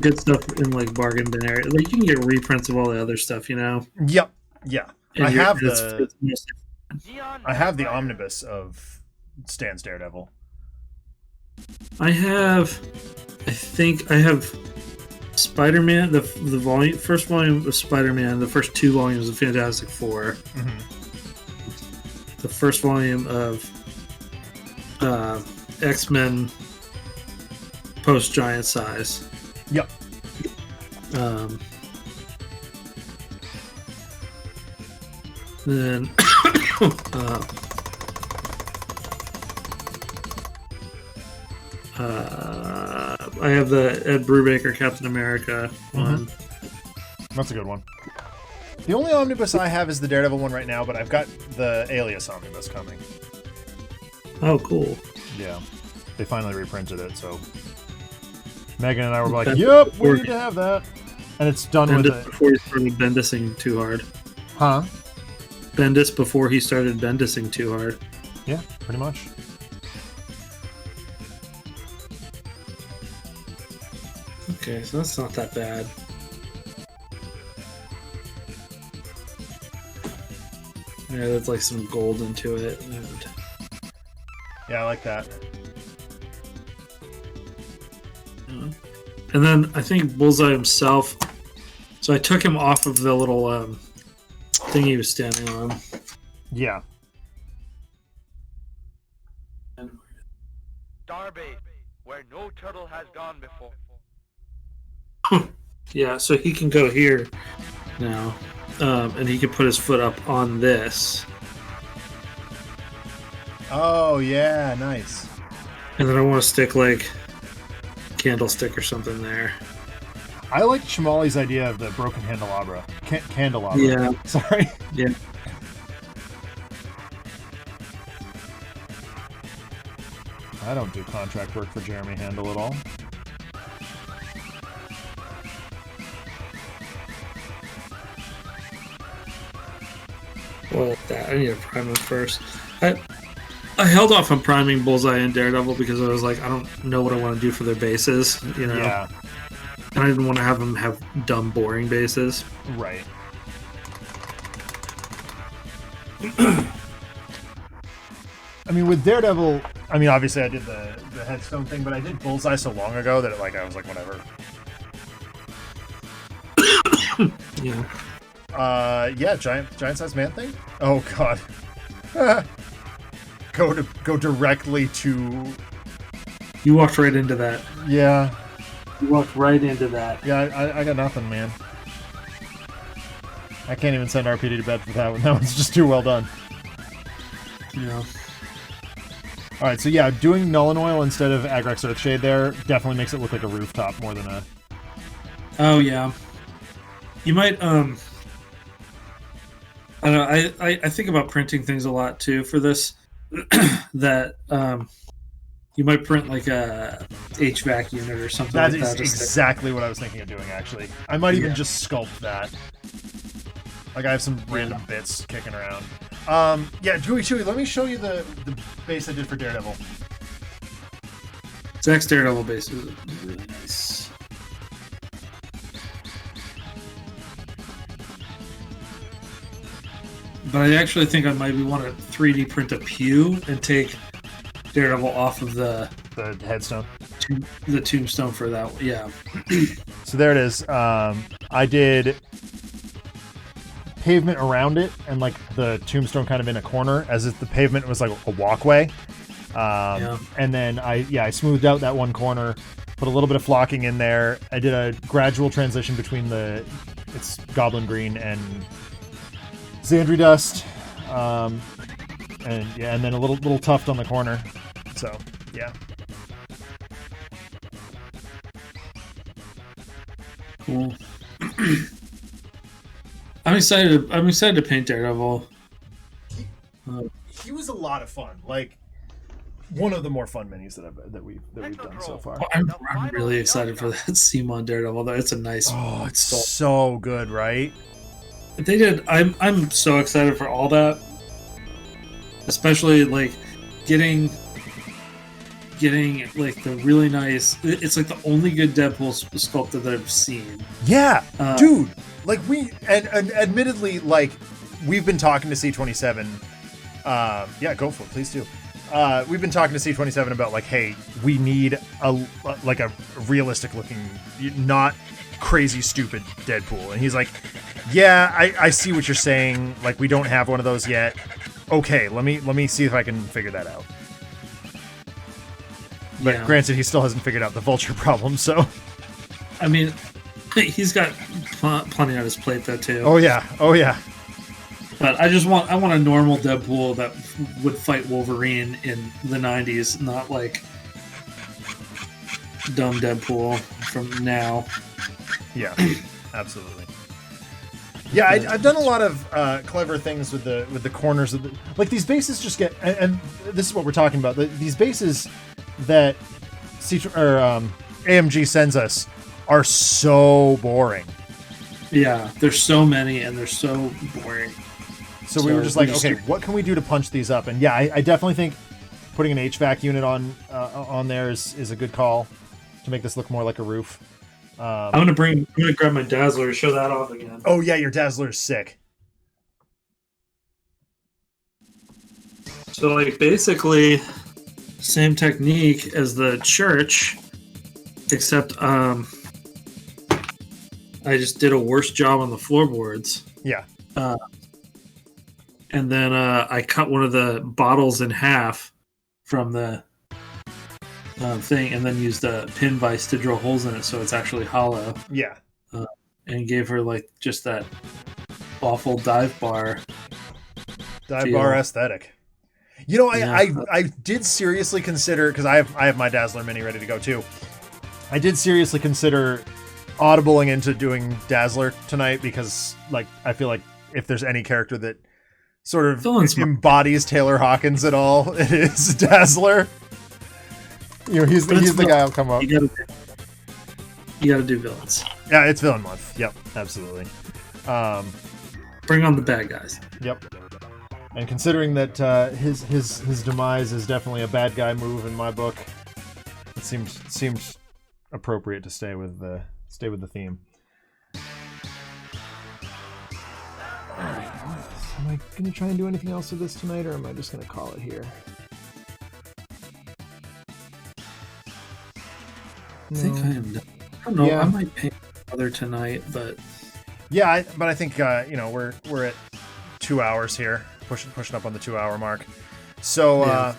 good stuff in like bargain bin area. Like, you can get reprints of all the other stuff, you know. Yep. Yeah. And I have The the omnibus of Stan's Daredevil. I think I have Spider-Man, the volume, first volume of Spider-Man, the first 2 volumes of Fantastic Four, the first volume of X-Men post Giant Size. Yep. Then I have the Ed Brubaker Captain America one. That's a good one. The only omnibus I have is the Daredevil one right now, but I've got the Alias omnibus coming. Oh, cool. Yeah. They finally reprinted it, so Megan and I were like, yep, we need to have that. And it's done with it. Before he started Bendising too hard. Huh? Bendis before he started Bendising too hard. Yeah, pretty much. Okay, so that's not that bad. Yeah, that's like some gold into it. And Yeah, I like that. and then I think Bullseye himself. So I took him off of the little thing he was standing on. Yeah. Starbase, where no turtle has gone before. Yeah, so he can go here now, and he can put his foot up on this. Oh, yeah, nice. And then I want to stick like candlestick or something there. I like Shamali's idea of the broken candelabra. Candelabra. Yeah. Sorry. Yeah. I don't do contract work for Jeremy Handel at all. Well, that I need to prime him first. I held off on priming Bullseye and Daredevil because I was like, I don't know what I want to do for their bases, you know. Yeah. And I didn't want to have them have dumb, boring bases. Right. I mean, with Daredevil, I mean, obviously I did the headstone thing, but I did Bullseye so long ago that I was like, whatever. Yeah. Yeah, giant size man thing. Oh god. Go directly to. You walked right into that. Yeah. You walked right into that. Yeah, I got nothing, man. I can't even send RPD to bed with that one. That one's just too well done. Yeah. All right, so yeah, doing Null and Oil instead of Agrex Earthshade there definitely makes it look like a rooftop more than a... Oh, yeah. You might, I don't know, I think about printing things a lot, too, for this. That, you might print, like, a HVAC unit or something like that. That is exactly what I was thinking of doing, actually. I might even just sculpt that. Like, I have some random bits kicking around. Yeah, Chewy, let me show you the base I did for Daredevil. Zach's Daredevil base is really nice. But I actually think I might want to 3D print a pew and take Daredevil off of the headstone. The tombstone for that, yeah. So there it is. I did pavement around it and like the tombstone kind of in a corner as if the pavement was like a walkway. And then I smoothed out that one corner, put a little bit of flocking in there. I did a gradual transition between it's Goblin Green and Xandri Dust. And then a little tuft on the corner. So, yeah. Cool. I'm excited to paint Daredevil. He was a lot of fun. Like one of the more fun minis that we've done so far. I'm really excited for that Simon Daredevil. It's a nice. Oh, it's so good, right? They did. I'm so excited for all that, especially like getting like the really nice. It's like the only good Deadpool sculptor that I've seen. Yeah, dude. Like and admittedly, like we've been talking to C27. Yeah, go for it, please do. We've been talking to C27 about like, hey, we need a realistic looking, not crazy stupid Deadpool, and he's like, yeah, I see what you're saying. Like, we don't have one of those yet. Okay, let me see if I can figure that out. But granted, he still hasn't figured out the Vulture problem. So, I mean, he's got plenty on his plate though too. Oh yeah. But I want a normal Deadpool that would fight Wolverine in the 90s, not like dumb Deadpool from now. Yeah, absolutely. Yeah, I've done a lot of clever things with the corners of like these bases just get, and this is what we're talking about. These bases that AMG sends us are so boring. Yeah, there's so many and they're so boring. So we were just like, okay, what can we do to punch these up? And yeah, I definitely think putting an HVAC unit on there is a good call to make this look more like a roof. I'm gonna grab my Dazzler to show that off again. Oh yeah, your Dazzler is sick. So like basically, same technique as the church, except I just did a worse job on the floorboards. Yeah. And then I cut one of the bottles in half from the thing, and then used a pin vise to drill holes in it so it's actually hollow. Yeah. And gave her like just that awful dive bar aesthetic. You know, I did seriously consider, because I have my Dazzler Mini ready to go too. I did seriously consider audibling into doing Dazzler tonight, because like I feel like if there's any character that sort of embodies Taylor Hawkins at all, it is Dazzler. You know, he's the guy I'll come up. You gotta do villains. Yeah, it's villain month. Yep, absolutely. Bring on the bad guys. Yep. And considering that his demise is definitely a bad guy move in my book, it seems appropriate to stay with the theme. All right. Am I going to try and do anything else with this tonight, or am I just going to call it here? I think I am done. I don't know. Yeah. I might paint another tonight, but yeah, I think we're at 2 hours here, pushing up on the 2 hour mark. So I'm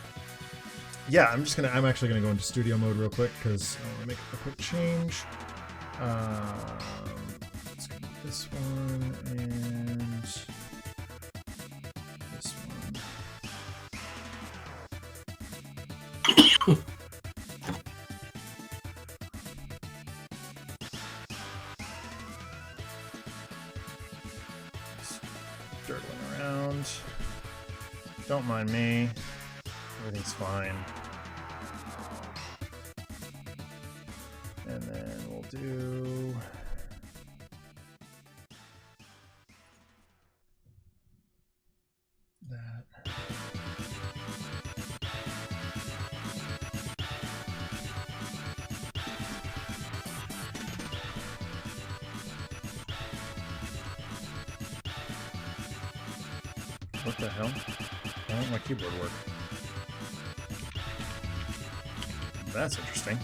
actually gonna go into studio mode real quick because I want to make a quick change. Let's go with this one and. Dirtling around. Don't mind me. Everything's fine. And then we'll do... that. What the hell? Why won't my keyboard work? That's interesting.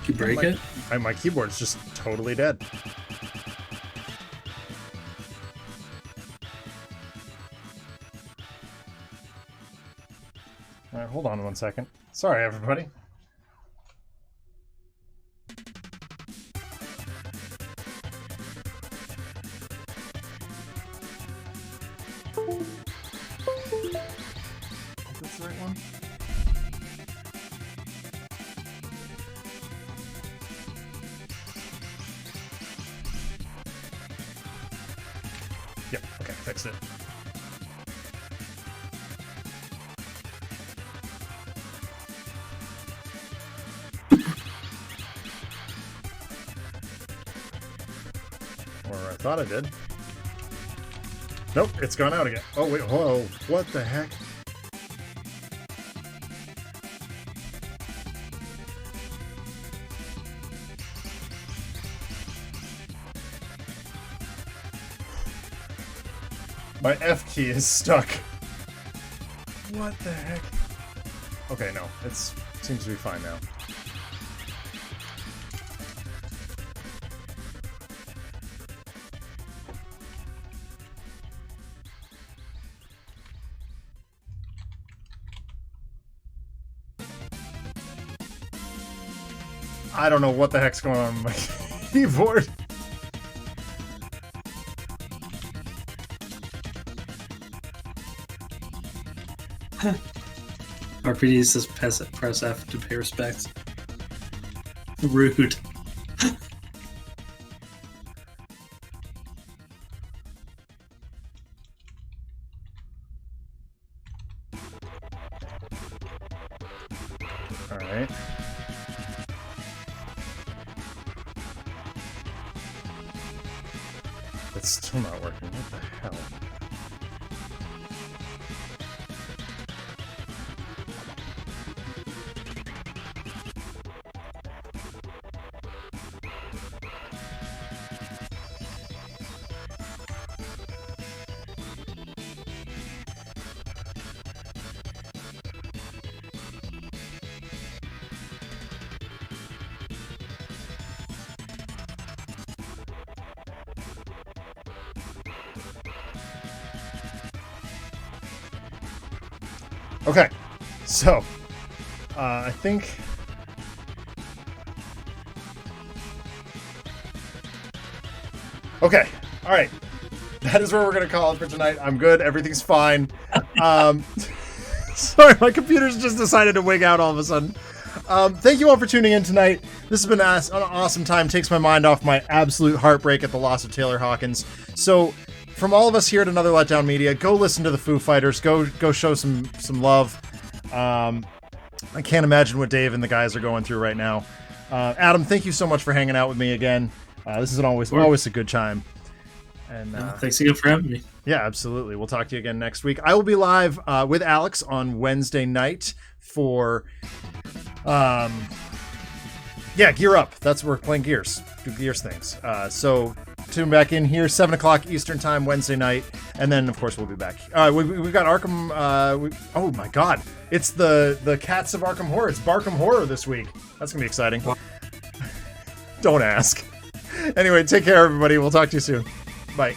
Did you break it? My keyboard's just totally dead. All right, hold on 1 second. Sorry, everybody. That's the right one. Yep, okay, fixed it. Or I thought I did. Nope, it's gone out again. Oh, wait, whoa, what the heck? My F key is stuck. What the heck? Okay, no, it seems to be fine now. I don't know what the heck's going on with my keyboard. RPD says press F to pay respects. Rude. All right. It's still not working. What the hell? Okay, so I think okay, all right, that is where we're gonna call it for tonight. I'm good, everything's fine. Sorry, my computer's just decided to wig out all of a sudden. Thank you all for tuning in tonight. This has been an awesome time. Takes my mind off my absolute heartbreak at the loss of Taylor Hawkins. So from all of us here at Another Letdown Media, go listen to the Foo Fighters. Go show some love. I can't imagine what Dave and the guys are going through right now. Adam, thank you so much for hanging out with me again. This is always a good time. And thanks again for having me. Yeah, absolutely. We'll talk to you again next week. I will be live with Alex on Wednesday night for Gear Up. That's where we're playing Gears. Do Gears things. So tune back in here, 7 o'clock Eastern time, Wednesday night. And then, of course, we'll be back. We've got Arkham. Oh, my God. It's the Cats of Arkham Horror. It's Barkham Horror this week. That's going to be exciting. Don't ask. Anyway, take care, everybody. We'll talk to you soon. Bye.